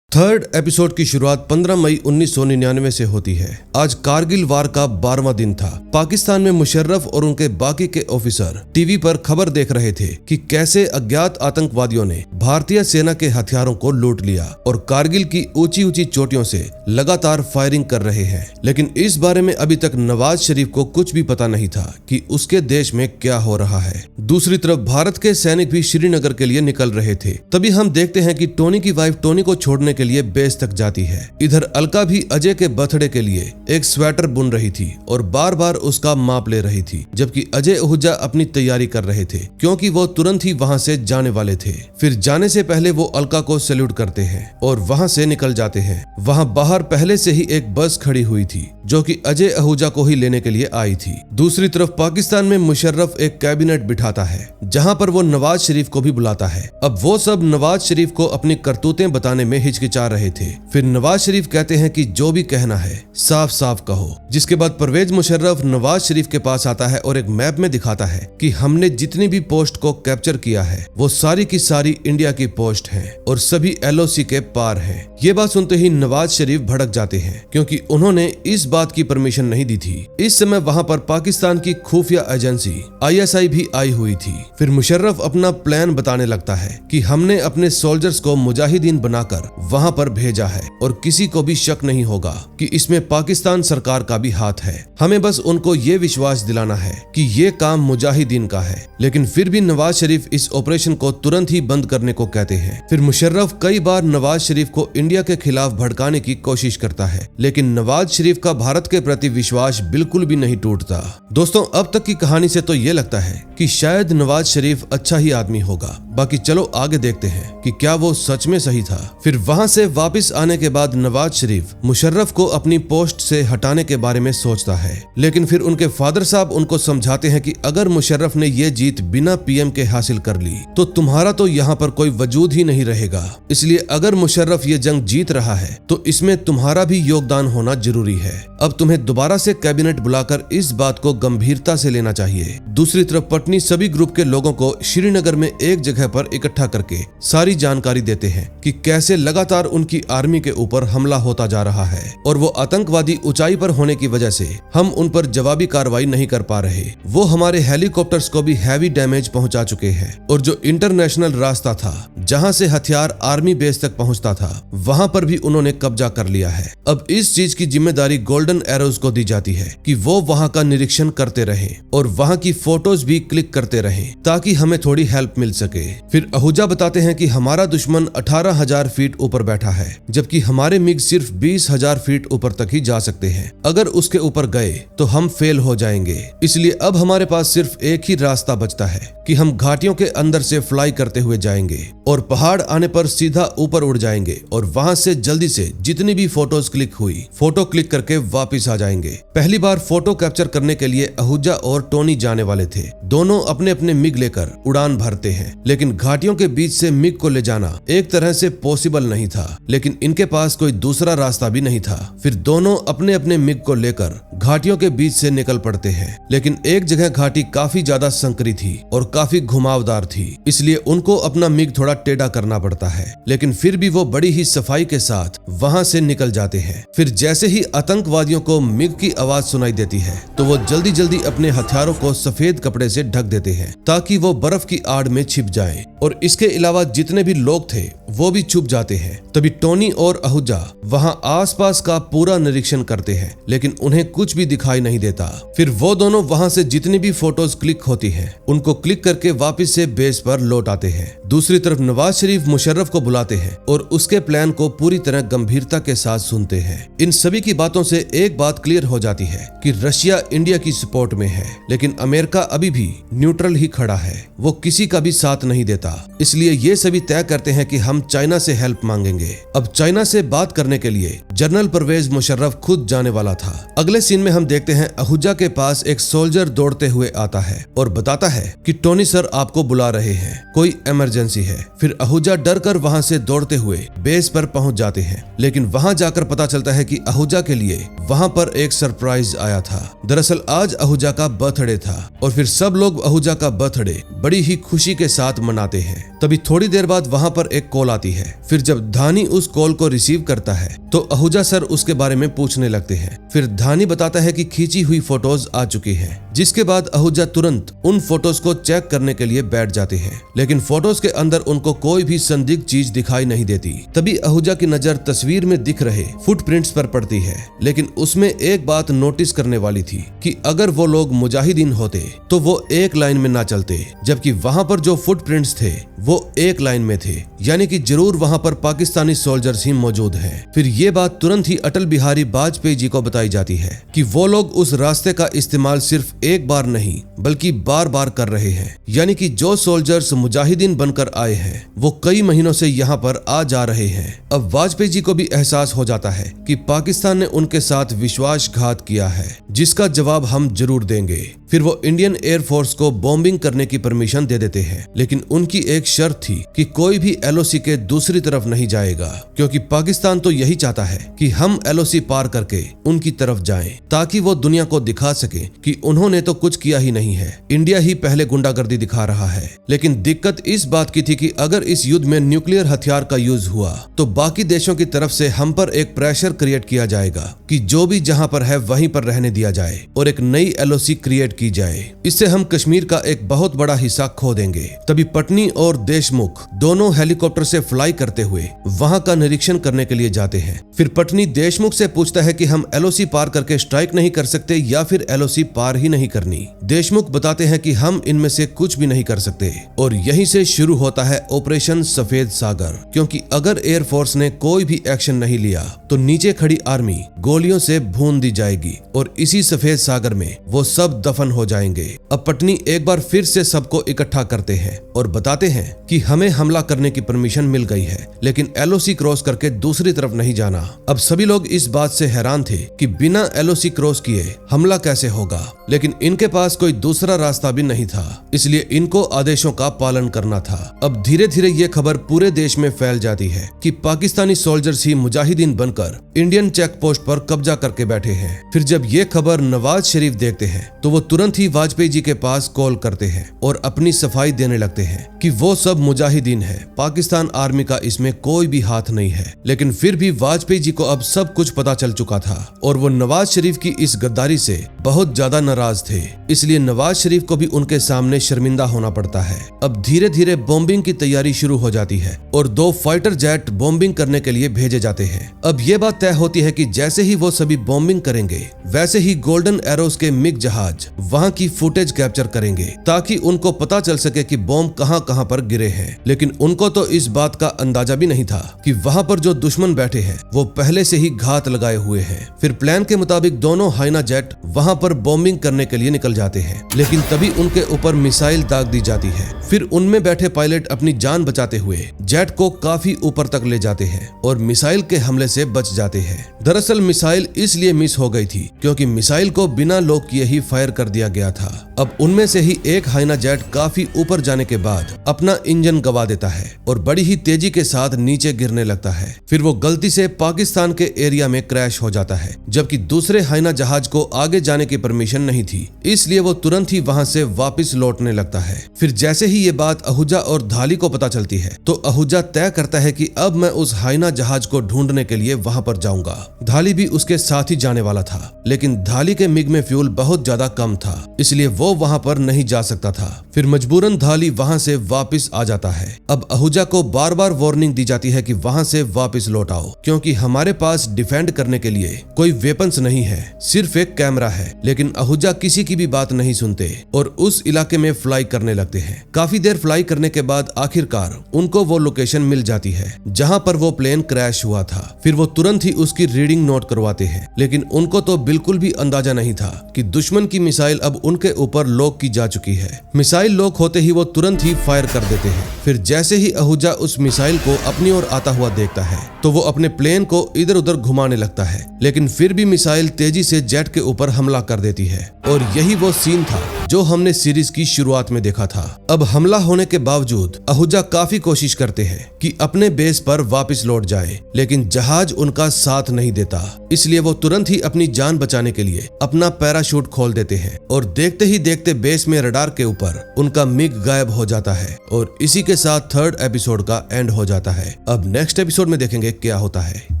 A: थर्ड एपिसोड की शुरुआत 15 मई 1999 से होती है। आज कारगिल वार का 12वां दिन था। पाकिस्तान में मुशर्रफ और उनके बाकी के ऑफिसर टीवी पर खबर देख रहे थे कि कैसे अज्ञात आतंकवादियों ने भारतीय सेना के हथियारों को लूट लिया और कारगिल की ऊंची ऊंची चोटियों से लगातार फायरिंग कर रहे हैं। लेकिन इस बारे में अभी तक नवाज शरीफ को कुछ भी पता नहीं था कि उसके देश में क्या हो रहा है। दूसरी तरफ भारत के सैनिक भी श्रीनगर के लिए निकल रहे थे। तभी हम देखते हैं कि टोनी की वाइफ टोनी को छोड़ने के लिए बेस तक जाती है। इधर अलका भी अजय के बर्थडे के लिए एक स्वेटर बुन रही थी और बार बार उसका माप ले रही थी, जबकि अजय आहूजा अपनी तैयारी कर रहे थे क्योंकि वो तुरंत ही वहां से जाने वाले थे। फिर जाने से पहले वो अलका को सैल्यूट करते हैं और वहां से निकल जाते हैं। वहां बाहर पहले से ही एक बस खड़ी हुई थी जो कि अजय आहूजा को ही लेने के लिए आई थी। दूसरी तरफ पाकिस्तान में मुशर्रफ एक कैबिनेट बिठाता है जहां पर वो नवाज शरीफ को भी बुलाता है। अब वो सब नवाज शरीफ को अपनी करतूतें बताने में हिचकिचा रहे थे। फिर नवाज शरीफ कहते हैं कि जो भी कहना है साफ साफ कहो, जिसके बाद परवेज मुशर्रफ नवाज शरीफ के पास आता है और एक मैप में दिखाता है कि हमने जितनी भी पोस्ट को कैप्चर किया है वो सारी की सारी इंडिया की पोस्ट हैं और सभी LOC के पार हैं। ये बात सुनते ही नवाज शरीफ भड़क जाते हैं क्योंकि उन्होंने इस बात की परमिशन नहीं दी थी। इस समय वहां पर पाकिस्तान की खुफिया एजेंसी ISI भी आई हुई थी। फिर मुशर्रफ अपना प्लान बताने लगता है कि हमने अपने सोल्जर्स को मुजाहिदीन बनाकर वहां पर भेजा है और किसी को भी शक नहीं होगा कि इसमें पाकिस्तान सरकार का भी हाथ है। हमें बस उनको ये विश्वास दिलाना है कि ये काम मुजाहिदीन का है। लेकिन फिर भी नवाज शरीफ इस ऑपरेशन को तुरंत ही बंद करने को कहते हैं। फिर मुशर्रफ कई बार नवाज शरीफ को इंडिया के खिलाफ भड़काने की कोशिश करता है, लेकिन नवाज शरीफ का भारत के प्रति विश्वास बिल्कुल भी नहीं टूटता। दोस्तों, अब तक की कहानी से तो ये लगता है कि शायद नवाज शरीफ अच्छा ही आदमी होगा। बाकी चलो आगे देखते हैं कि क्या वो सच में सही था। फिर वहां से वापस आने के बाद नवाज शरीफ मुशर्रफ को अपनी पोस्ट से हटाने के बारे में सोचता है, लेकिन फिर उनके फादर साहब उनको समझाते हैं कि अगर मुशर्रफ ने ये जीत बिना PM के हासिल कर ली तो तुम्हारा तो यहाँ पर कोई वजूद ही नहीं रहेगा। इसलिए अगर मुशर्रफ ये जंग जीत रहा है तो इसमें तुम्हारा भी योगदान होना जरूरी है। अब तुम्हें दोबारा से कैबिनेट बुलाकर इस बात को गंभीरता से लेना चाहिए। दूसरी तरफ पत्नी सभी ग्रुप के लोगों को श्रीनगर में एक जगह पर इकट्ठा करके सारी जानकारी देते हैं कि कैसे लगातार उनकी आर्मी के ऊपर हमला होता जा रहा है और वो आतंकवादी ऊंचाई पर होने की वजह से हम उन पर जवाबी कार्रवाई नहीं कर पा रहे। वो हमारे हेलीकॉप्टर्स को भी हैवी डैमेज पहुंचा चुके हैं और जो इंटरनेशनल रास्ता था जहां से हथियार आर्मी बेस तक पहुंचता था वहां पर भी उन्होंने कब्जा कर लिया है। अब इस चीज की जिम्मेदारी गोल्डन एरोज को दी जाती है कि वो वहां का निरीक्षण करते रहे और वहां की फोटोज भी क्लिक करते रहे ताकि हमें थोड़ी हेल्प मिल सके। फिर आहूजा बताते हैं कि हमारा दुश्मन 18,000 फीट ऊपर बैठा है, जबकि हमारे मिग सिर्फ 20,000 फीट ऊपर तक ही जा सकते हैं। अगर उसके ऊपर गए तो हम फेल हो जाएंगे। इसलिए अब हमारे पास सिर्फ एक ही रास्ता बचता है कि हम घाटियों के अंदर से फ्लाई करते हुए जाएंगे और पहाड़ आने पर सीधा ऊपर उड़ जाएंगे और वहां से जल्दी से जितनी भी फोटोज क्लिक हुई फोटो क्लिक करके वापस आ जाएंगे। पहली बार फोटो कैप्चर करने के लिए आहूजा और टोनी जाने वाले थे। दोनों अपने अपने मिग लेकर उड़ान भरते हैं, लेकिन घाटियों के बीच से मिग को ले जाना एक तरह से पॉसिबल नहीं था, लेकिन इनके पास कोई दूसरा रास्ता भी नहीं था। फिर दोनों अपने अपने मिग को लेकर घाटियों के बीच से निकल पड़ते हैं, लेकिन एक जगह घाटी काफी ज्यादा संकरी थी और काफी घुमावदार थी, इसलिए उनको अपना मिग थोड़ा टेढ़ा करना पड़ता है। लेकिन फिर भी वो बड़ी ही सफाई के साथ वहां से निकल जाते हैं। फिर जैसे ही आतंकवादियों आतंकवादियों को मिग की आवाज सुनाई देती है तो वो जल्दी जल्दी अपने हथियारों को सफेद कपड़े से ढक देते हैं ताकि वो बर्फ की आड़ में छिप जाएं। और इसके अलावा जितने भी लोग थे वो भी छुप जाते हैं। तभी टोनी और आहूजा वहां आसपास का पूरा निरीक्षण करते हैं लेकिन उन्हें कुछ भी दिखाई नहीं देता। फिर वो दोनों वहां से जितनी भी फोटोज क्लिक होती हैं उनको क्लिक करके वापस से बेस पर लौट आते हैं। दूसरी तरफ नवाज शरीफ मुशर्रफ को बुलाते हैं और उसके प्लान को पूरी तरह गंभीरता के साथ सुनते हैं। इन सभी की बातों से एक बात क्लियर हो जाती है कि रशिया इंडिया की सपोर्ट में है लेकिन अमेरिका अभी भी न्यूट्रल ही खड़ा है, वो किसी का भी साथ नहीं देता। इसलिए ये सभी तय करते हैं कि हम चाइना से हेल्प मांगेंगे। अब चाइना से बात करने के लिए जनरल परवेज मुशर्रफ खुद जाने वाला था। अगले सीन में हम देखते हैं आहूजा के पास एक सोल्जर दौड़ते हुए आता है और बताता है कि टोनी सर आपको बुला रहे हैं, कोई इमरजेंसी है। फिर आहूजा डर कर वहाँ से दौड़ते हुए बेस पर पहुंच जाते हैं लेकिन वहां जाकर पता चलता है कि आहूजा के लिए वहां पर एक सरप्राइज आया था। दरअसल आज आहूजा का बर्थडे था और फिर सब लोग आहूजा का बर्थडे बड़ी ही खुशी के साथ मनाते हैं। तभी थोड़ी देर बाद वहां पर एक कॉल आती है। फिर जब धानी उस कॉल को रिसीव करता है तो आहूजा सर उसके बारे में पूछने लगते हैं। फिर धानी बताता है कि खींची हुई फोटोज आ चुकी हैं, जिसके बाद आहूजा तुरंत उन फोटोज को चेक करने के लिए बैठ जाते हैं लेकिन फोटोज के अंदर उनको कोई भी संदिग्ध चीज दिखाई नहीं देती। तभी आहूजा की नजर तस्वीर में दिख रहे फुटप्रिंट्स पर पड़ती है लेकिन उसमें एक बात नोटिस करने वाली थी कि अगर वो लोग मुजाहिदीन होते तो वो एक लाइन में ना चलते, जबकि वहां पर जो फुटप्रिंट्स थे वो एक लाइन में थे, यानी कि जरूर वहां पर पाकिस्तानी सोल्जर्स ही मौजूद हैं। फिर ये बात तुरंत ही अटल बिहारी वाजपेयी जी को बताई जाती है कि वो लोग उस रास्ते का इस्तेमाल सिर्फ एक बार नहीं बल्कि बार बार कर रहे हैं, यानी कि जो सोल्जर्स मुजाहिदीन बनकर आए हैं वो कई महीनों से यहाँ पर आ जा रहे हैं। अब वाजपेयी जी को भी एहसास हो जाता है कि पाकिस्तान ने उनके साथ विश्वासघात किया है जिसका जवाब हम जरूर देंगे। फिर वो इंडियन एयरफोर्स को बॉम्बिंग करने की परमिशन दे देते हैं लेकिन उनकी एक शर्त थी कि कोई भी एलओसी के दूसरी तरफ नहीं जाएगा, क्योंकि पाकिस्तान तो यही चाहता है कि हम एलओसी पार करके उनकी तरफ जाएं ताकि वो दुनिया को दिखा सके कि उन्होंने तो कुछ किया ही नहीं है, इंडिया ही पहले गुंडागर्दी दिखा रहा है। लेकिन दिक्कत इस बात की थी कि अगर इस युद्ध में न्यूक्लियर हथियार का यूज हुआ तो बाकी देशों की तरफ से हम पर एक प्रेशर क्रिएट किया जाएगा कि जो भी जहां पर है वहीं पर रहने दिया जाए और एक नई एलओसी क्रिएट की जाए। इससे हम कश्मीर का एक बहुत बड़ा हिस्सा खो देंगे। तभी पटनी और देशमुख दोनों हेलीकॉप्टर से फ्लाई करते हुए वहां का निरीक्षण करने के लिए जाते हैं। फिर पटनी देशमुख से पूछता है कि हम एलओसी पार करके स्ट्राइक नहीं कर सकते या फिर एलओसी पार ही नहीं करनी। देशमुख बताते हैं कि हम इनमें से कुछ भी नहीं कर सकते और यहीं से शुरू होता है ऑपरेशन सफेद सागर, क्योंकि अगर एयरफोर्स ने कोई भी एक्शन नहीं लिया तो नीचे खड़ी आर्मी गोलियों से भून दी जाएगी और इसी सफेद सागर में वो सब दफन हो जाएंगे। अब पटनी एक बार फिर से सबको इकट्ठा करते हैं और बताते हैं कि हमें हमला करने की परमिशन मिल गई है लेकिन एलओसी क्रॉस करके दूसरी तरफ नहीं जाना। अब सभी लोग इस बात से हैरान थे कि बिना एलओसी क्रॉस किए हमला कैसे होगा, लेकिन इनके पास कोई दूसरा रास्ता भी नहीं था, इसलिए इनको आदेशों का पालन करना था। अब धीरे धीरे ये खबर पूरे देश में फैल जाती है कि पाकिस्तानी सोल्जर्स ही मुजाहिदीन बनकर इंडियन चेक पोस्ट पर कब्जा करके बैठे हैं। फिर जब ये खबर नवाज शरीफ देखते हैं तो वो तुरंत ही वाजपेयी जी के पास कॉल करते हैं और अपनी सफाई देने लगते हैं कि वो सब मुजाहिदीन है, पाकिस्तान आर्मी का इसमें कोई भी हाथ नहीं है। लेकिन फिर भी वाजपेयी जी को अब सब कुछ पता चल चुका था और वो नवाज शरीफ की इस गद्दारी से बहुत ज्यादा नाराज थे, इसलिए नवाज शरीफ को भी उनके सामने शर्मिंदा होना पड़ता है। अब धीरे धीरे बॉम्बिंग की तैयारी शुरू हो जाती है और 2 फाइटर जेट बॉम्बिंग करने के लिए भेजे जाते हैं। अब ये बात तय होती है कि जैसे ही वो सभी बॉम्बिंग करेंगे वैसे ही गोल्डन एरोज के मिग जहाज वहां की फुटेज कैप्चर करेंगे ताकि उनको पता चल सके कि बॉम्ब कहां पर गिरे हैं। लेकिन उनको तो इस बात का अंदाजा भी नहीं था कि वहां पर जो दुश्मन बैठे हैं वो पहले से ही घात लगाए हुए हैं। फिर प्लान के मुताबिक दोनों हाइना जेट वहां पर बॉम्बिंग करने के लिए निकल जाते हैं, लेकिन तभी उनके ऊपर मिसाइल दाग दी जाती है। फिर उनमें बैठे पायलट अपनी जान बचाते हुए जेट को काफी ऊपर तक ले जाते हैं और मिसाइल के हमले से बच जाते हैं। दरअसल मिसाइल इसलिए मिस हो गई थी क्योंकि मिसाइल को बिना लॉक किए ही फायर कर दिया गया था। अब उनमें से ही एक हाइना जेट काफी ऊपर जाने के बाद अपना इंजन गवा देता है और बड़ी ही तेजी के साथ नीचे गिरने लगता है। फिर वो गलती से पाकिस्तान के एरिया में क्रैश हो जाता है, जबकि दूसरे हाइना जहाज को आगे जाने की परमिशन नहीं थी, इसलिए वो तुरंत ही वहां से वापस लौटने लगता है। फिर जैसे ही ये बात आहूजा और धाली को पता चलती है तो आहूजा तय करता है कि अब मैं उस हाइना जहाज को ढूंढने के लिए वहां पर जाऊंगा। धाली भी उसके साथ ही जाने वाला था, लेकिन धाली के मिग में फ्यूल बहुत ज्यादा कम था, इसलिए वो वहां पर नहीं जा सकता था। फिर मजबूरन धाली वहां से वापस आ जाता है। अब आहूजा को बार बार वार्निंग दी जाती है कि वहां से वापस लौट आओ, क्योंकि हमारे पास डिफेंड करने के लिए कोई वेपन्स नहीं है, सिर्फ एक कैमरा है। लेकिन आहूजा किसी की भी बात नहीं सुनते और उस इलाके में फ्लाई करने लगते हैं। काफी देर फ्लाई करने के बाद आखिरकार उनको वो लोकेशन मिल जाती है जहां पर वो प्लेन क्रैश हुआ था। फिर वो तुरंत ही उसकी रीडिंग नोट करवाते हैं, लेकिन उनको तो बिल्कुल भी अंदाजा नहीं था कि दुश्मन की मिसाइल अब उनके ऊपर लॉक की जा चुकी है। मिसाइल लॉक होते ही वो तुरंत ही फायर कर देते हैं। फिर जैसे ही आहूजा उस मिसाइल को अपनी ओर आता हुआ देखता है तो वो अपने प्लेन को इधर उधर घुमाने लगता है, लेकिन फिर भी मिसाइल तेजी से जेट के ऊपर हमला कर देती है। और यही वो सीन था जो हमने सीरीज की शुरुआत में देखा था। अब हमला होने के बावजूद आहूजा काफी कोशिश करते हैं कि अपने बेस पर वापस लौट जाए, लेकिन जहाज उनका साथ नहीं देता, इसलिए वो तुरंत ही अपनी जान बचाने के लिए अपना पैराशूट खोल देते हैं और देखते ही देखते बेस में रडार के ऊपर उनका मिग गायब हो जाता है। और इसी के साथ थर्ड एपिसोड का एंड हो जाता है। अब नेक्स्ट एपिसोड में देखेंगे क्या होता है।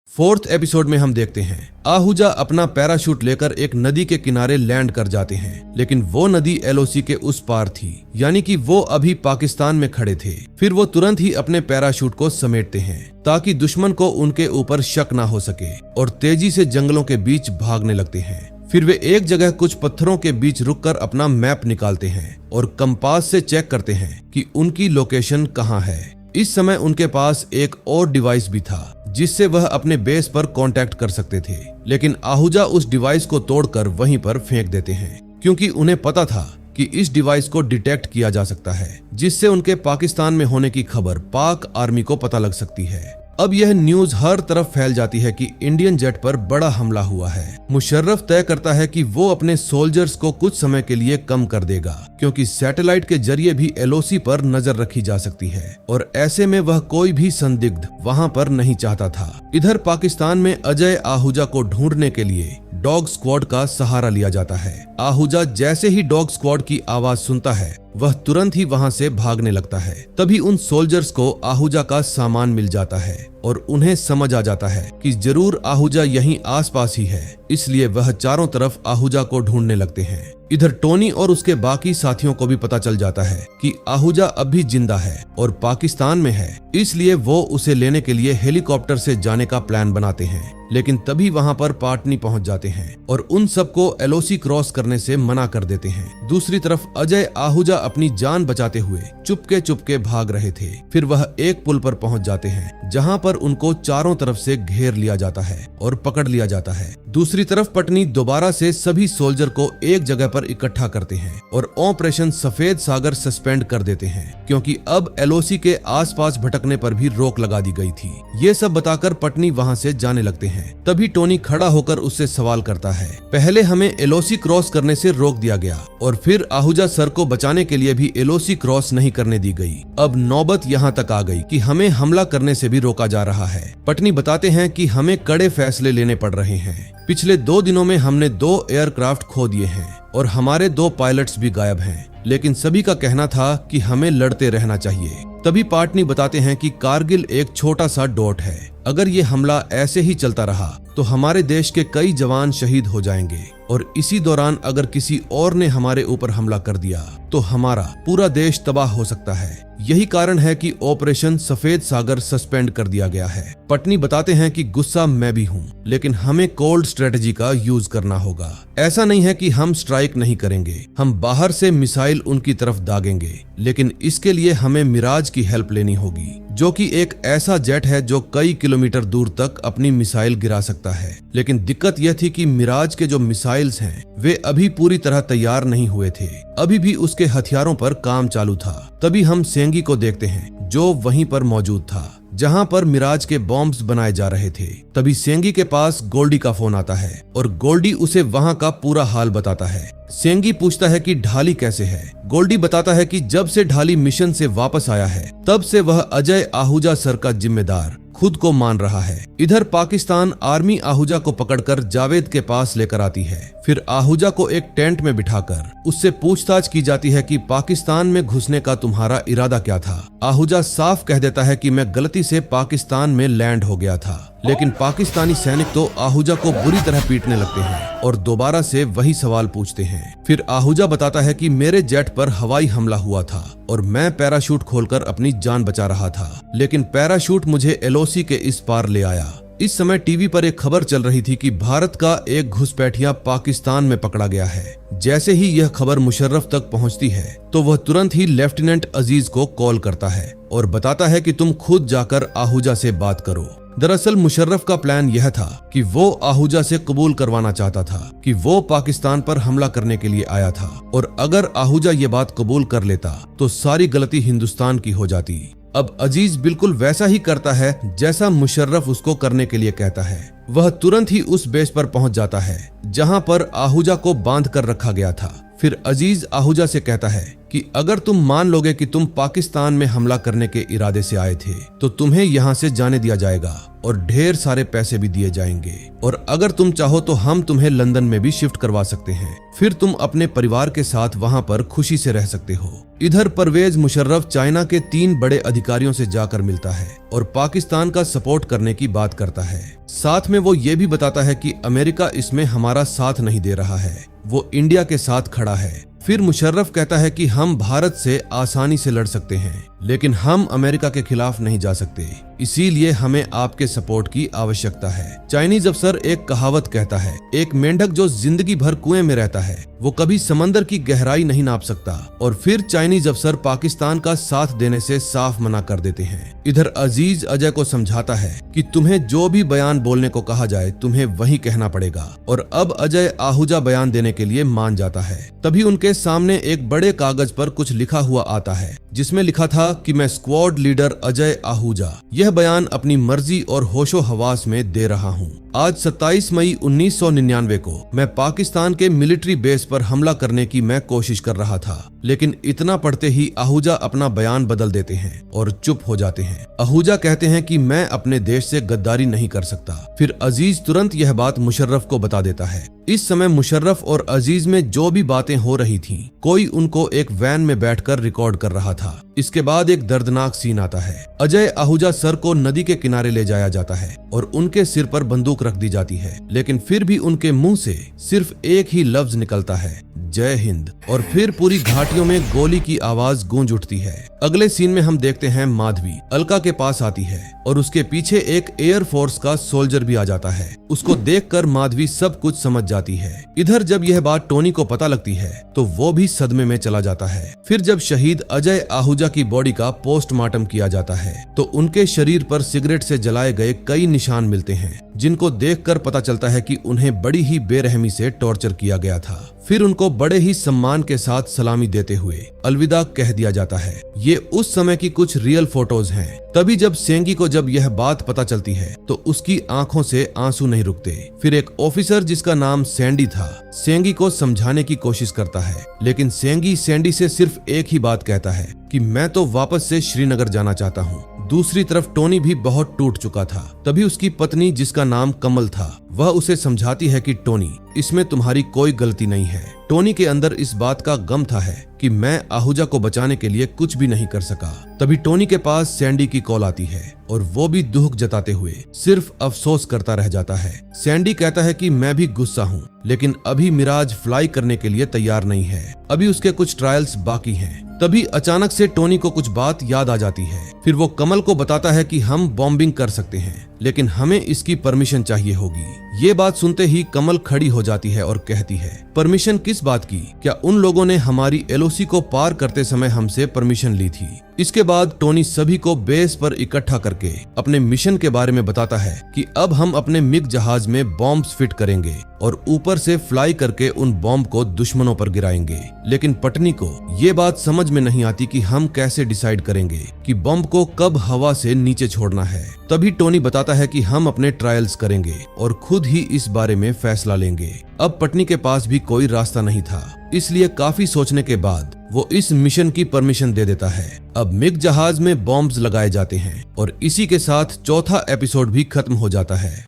A: फोर्थ एपिसोड में हम देखते हैं आहूजा अपना पैराशूट लेकर एक नदी के किनारे लैंड कर जाते हैं, लेकिन वो नदी एलओसी के उस पार थी, यानी कि वो अभी पाकिस्तान में खड़े थे। फिर वो तुरंत ही अपने पैराशूट को समेटते हैं ताकि दुश्मन को उनके ऊपर शक ना हो सके और तेजी से जंगलों के बीच भागने लगते हैं। फिर वे एक जगह कुछ पत्थरों के बीच रुककर अपना मैप निकालते हैं और कंपास से चेक करते हैं कि उनकी लोकेशन कहाँ है। इस समय उनके पास एक और डिवाइस भी था जिससे वह अपने बेस पर कांटेक्ट कर सकते थे, लेकिन आहूजा उस डिवाइस को तोड़कर वहीं पर फेंक देते हैं, क्योंकि उन्हें पता था कि इस डिवाइस को डिटेक्ट किया जा सकता है, जिससे उनके पाकिस्तान में होने की खबर पाक आर्मी को पता लग सकती है। अब यह न्यूज हर तरफ फैल जाती है कि इंडियन जेट पर बड़ा हमला हुआ है। मुशर्रफ तय करता है कि वो अपने सोल्जर्स को कुछ समय के लिए कम कर देगा, क्योंकि सैटेलाइट के जरिए भी एलओसी पर नजर रखी जा सकती है और ऐसे में वह कोई भी संदिग्ध वहां पर नहीं चाहता था। इधर पाकिस्तान में अजय आहूजा को ढूंढने के लिए डॉग स्क्वाड का सहारा लिया जाता है। आहूजा जैसे ही डॉग स्क्वाड की आवाज सुनता है वह तुरंत ही वहां से भागने लगता है। तभी उन सोल्जर्स को आहूजा का सामान मिल जाता है और उन्हें समझ आ जाता है कि जरूर आहूजा यहीं आसपास ही है, इसलिए वह चारों तरफ आहूजा को ढूंढने लगते हैं। इधर टोनी और उसके बाकी साथियों को भी पता चल जाता है कि आहूजा अब भी जिंदा है और पाकिस्तान में है, इसलिए वो उसे लेने के लिए हेलीकॉप्टर से जाने का प्लान बनाते हैं। लेकिन तभी वहां पर पाटनी पहुंच जाते हैं और उन सबको एलओसी क्रॉस करने से मना कर देते हैं। दूसरी तरफ अजय आहूजा अपनी जान बचाते हुए चुपके चुपके भाग रहे थे। फिर वह एक पुल पर पहुंच जाते हैं जहां पर उनको चारों तरफ से घेर लिया जाता है और पकड़ लिया जाता है। दूसरी तरफ पटनी दोबारा से सभी सोल्जर को एक जगह पर इकट्ठा करते हैं और ऑपरेशन सफेद सागर सस्पेंड कर देते हैं, क्योंकि अब एलओसी के आसपास भटकने पर भी रोक लगा दी गई थी। ये सब बताकर पटनी वहां से जाने लगते हैं। तभी टोनी खड़ा होकर उससे सवाल करता है, पहले हमें एलओसी क्रॉस करने से रोक दिया गया और फिर आहूजा सर को बचाने के लिए भी एलओसी क्रॉस नहीं करने दी गई। अब नौबत यहाँ तक आ गई कि हमें हमला करने से भी रोका जा रहा है। पटनी बताते हैं कि हमें कड़े फैसले लेने पड़ रहे हैं। पिछले 2 दिनों में हमने 2 एयरक्राफ्ट खो दिए हैं और हमारे 2 पायलट्स भी गायब हैं, लेकिन सभी का कहना था कि हमें लड़ते रहना चाहिए। तभी पाटनी बताते हैं कि कारगिल एक छोटा सा डॉट है, अगर ये हमला ऐसे ही चलता रहा तो हमारे देश के कई जवान शहीद हो जाएंगे और इसी दौरान अगर किसी और ने हमारे ऊपर हमला कर दिया तो हमारा पूरा देश तबाह हो सकता है। यही कारण है कि ऑपरेशन सफेद सागर सस्पेंड कर दिया गया है। पटनी बताते हैं कि गुस्सा मैं भी हूँ, लेकिन हमें कोल्ड स्ट्रेटजी का यूज करना होगा। ऐसा नहीं है कि हम स्ट्राइक नहीं करेंगे, हम बाहर से मिसाइल उनकी तरफ दागेंगे, लेकिन इसके लिए हमें मिराज की हेल्प लेनी होगी, जो कि एक ऐसा जेट है जो कई किलोमीटर दूर तक अपनी मिसाइल गिरा सकता है। लेकिन दिक्कत यह थी कि मिराज के जो मिसाइल्स हैं वे अभी पूरी तरह तैयार नहीं हुए थे, अभी भी उसके हथियारों पर काम चालू था। तभी हम सेंगी को देखते हैं जो वहीं पर मौजूद था। जहां पर मिराज के बॉम्ब्स बनाए जा रहे थे। तभी सेंगी के पास गोल्डी का फोन आता है और गोल्डी उसे वहां का पूरा हाल बताता है। सेंगी पूछता है कि ढाली कैसे है। गोल्डी बताता है कि जब से ढाली मिशन से वापस आया है तब से वह अजय आहूजा सर का जिम्मेदार खुद को मान रहा है। इधर पाकिस्तान आर्मी आहूजा को पकड़कर जावेद के पास लेकर आती है। फिर आहूजा को एक टेंट में बिठाकर उससे पूछताछ की जाती है कि पाकिस्तान में घुसने का तुम्हारा इरादा क्या था। आहूजा साफ कह देता है कि मैं गलती से पाकिस्तान में लैंड हो गया था, लेकिन पाकिस्तानी सैनिक तो आहूजा को बुरी तरह पीटने लगते हैं और दोबारा से वही सवाल पूछते हैं। फिर आहूजा बताता है कि मेरे जेट पर हवाई हमला हुआ था और मैं पैराशूट खोलकर अपनी जान बचा रहा था, लेकिन पैराशूट मुझे एलओसी के इस पार ले आया। इस समय टीवी पर एक खबर चल रही थी कि भारत का एक घुसपैठिया पाकिस्तान में पकड़ा गया है। जैसे ही यह खबर मुशर्रफ तक पहुंचती है तो वह तुरंत ही लेफ्टिनेंट अजीज को कॉल करता है और बताता है कि तुम खुद जाकर आहूजा से बात करो। दरअसल मुशर्रफ का प्लान यह था कि वो आहूजा से कबूल करवाना चाहता था कि वो पाकिस्तान पर हमला करने के लिए आया था, और अगर आहूजा ये बात कबूल कर लेता तो सारी गलती हिंदुस्तान की हो जाती। अब अजीज बिल्कुल वैसा ही करता है जैसा मुशर्रफ उसको करने के लिए कहता है। वह तुरंत ही उस बेस पर पहुंच जाता है जहां पर आहूजा को बांध कर रखा गया था। फिर अजीज आहूजा से कहता है कि अगर तुम मान लोगे कि तुम पाकिस्तान में हमला करने के इरादे से आए थे तो तुम्हें यहाँ से जाने दिया जाएगा और ढेर सारे पैसे भी दिए जाएंगे, और अगर तुम चाहो तो हम तुम्हें लंदन में भी शिफ्ट करवा सकते हैं। फिर तुम अपने परिवार के साथ वहाँ पर खुशी से रह सकते हो। इधर परवेज मुशर्रफ चाइना के 3 बड़े अधिकारियों से जाकर मिलता है और पाकिस्तान का सपोर्ट करने की बात करता है। साथ में वो ये भी बताता है कि अमेरिका इसमें हमारा साथ नहीं दे रहा है, वो इंडिया के साथ खड़ा है। फिर मुशर्रफ कहता है कि हम भारत से आसानी से लड़ सकते हैं, लेकिन हम अमेरिका के खिलाफ नहीं जा सकते, इसीलिए हमें आपके सपोर्ट की आवश्यकता है। चाइनीज अफसर एक कहावत कहता है, एक मेंढक जो जिंदगी भर कुएं में रहता है वो कभी समंदर की गहराई नहीं नाप सकता। और फिर चाइनीज अफसर पाकिस्तान का साथ देने से साफ मना कर देते हैं। इधर अजीज अजय को समझाता है कि तुम्हें जो भी बयान बोलने को कहा जाए तुम्हें वही कहना पड़ेगा, और अब अजय आहूजा बयान देने के लिए मान जाता है। तभी उनके सामने एक बड़े कागज पर कुछ लिखा हुआ आता है जिसमें लिखा था कि मैं स्क्वाड लीडर अजय आहूजा यह बयान अपनी मर्जी और होशो हवास में दे रहा हूँ। आज 27 मई 1999 को मैं पाकिस्तान के मिलिट्री बेस पर हमला करने की मैं कोशिश कर रहा था, लेकिन इतना पढ़ते ही आहूजा अपना बयान बदल देते हैं और चुप हो जाते हैं। आहूजा कहते हैं कि मैं अपने देश से गद्दारी नहीं कर सकता। फिर अजीज तुरंत यह बात मुशर्रफ को बता देता है। इस समय मुशर्रफ और अजीज में जो भी बातें हो रही थीं, कोई उनको एक वैन में बैठकर रिकॉर्ड कर रहा था। इसके बाद एक दर्दनाक सीन आता है। अजय आहूजा सर को नदी के किनारे ले जाया जाता है और उनके सिर पर बंदूक रख दी जाती है, लेकिन फिर भी उनके मुंह से सिर्फ एक ही लफ्ज निकलता है, जय हिंद। और फिर पूरी घाटियों में गोली की आवाज गूंज उठती है। अगले सीन में हम देखते हैं माधवी अलका के पास आती है और उसके पीछे एक एयर फोर्स का सोल्जर भी आ जाता है। उसको देखकर माधवी सब कुछ समझ जाती है। इधर जब यह बात टोनी को पता लगती है तो वो भी सदमे में चला जाता है। फिर जब शहीद अजय आहूजा की बॉडी का पोस्टमार्टम किया जाता है तो उनके शरीर पर सिगरेट से जलाए गए कई निशान मिलते हैं, जिनको देखकर पता चलता है कि उन्हें बड़ी ही बेरहमी से टॉर्चर किया गया था। फिर उनको बड़े ही सम्मान के साथ सलामी देते हुए अलविदा कह दिया जाता है। ये उस समय की कुछ रियल फोटोज हैं। तभी जब सेंगी को जब यह बात पता चलती है तो उसकी आंखों से आंसू नहीं रुकते। फिर एक ऑफिसर जिसका नाम सैंडी था सेंगी को समझाने की कोशिश करता है, लेकिन सेंगी सैंडी से सिर्फ एक ही बात कहता है कि मैं तो वापस से श्रीनगर जाना चाहता हूँ। दूसरी तरफ टोनी भी बहुत टूट चुका था। तभी उसकी पत्नी जिसका नाम कमल था वह उसे समझाती है कि टोनी, इसमें तुम्हारी कोई गलती नहीं है। टोनी के अंदर इस बात का गम था है कि मैं आहूजा को बचाने के लिए कुछ भी नहीं कर सका। तभी टोनी के पास सैंडी की कॉल आती है और वो भी दुख जताते हुए सिर्फ अफसोस करता रह जाता है। सैंडी कहता है कि मैं भी गुस्सा हूँ, लेकिन अभी मिराज फ्लाई करने के लिए तैयार नहीं है, अभी उसके कुछ ट्रायल्स बाकी हैं। तभी अचानक से टोनी को कुछ बात याद आ जाती है। फिर वो कमल को बताता है कि हम बॉम्बिंग कर सकते हैं। लेकिन हमें इसकी परमिशन चाहिए होगी। ये बात सुनते ही कमल खड़ी हो जाती है और कहती है, परमिशन किस बात की? क्या उन लोगों ने हमारी एलओसी को पार करते समय हमसे परमिशन ली थी? इसके बाद टोनी सभी को बेस पर इकट्ठा करके अपने मिशन के बारे में बताता है कि अब हम अपने मिग जहाज में बॉम्ब्स फिट करेंगे और ऊपर से फ्लाई करके उन बॉम्ब को दुश्मनों पर गिराएंगे। लेकिन पटनी को ये बात समझ में नहीं आती कि हम कैसे डिसाइड करेंगे कि बॉम्ब को कब हवा से नीचे छोड़ना है। तभी टोनी बताता है कि हम अपने ट्रायल्स करेंगे और खुद ही इस बारे में फैसला लेंगे। अब पटनी के पास भी कोई रास्ता नहीं था, इसलिए काफी सोचने के बाद वो इस मिशन की परमिशन दे देता है। अब मिग जहाज में बॉम्ब्स लगाए जाते हैं और इसी के साथ चौथा एपिसोड भी खत्म हो जाता है।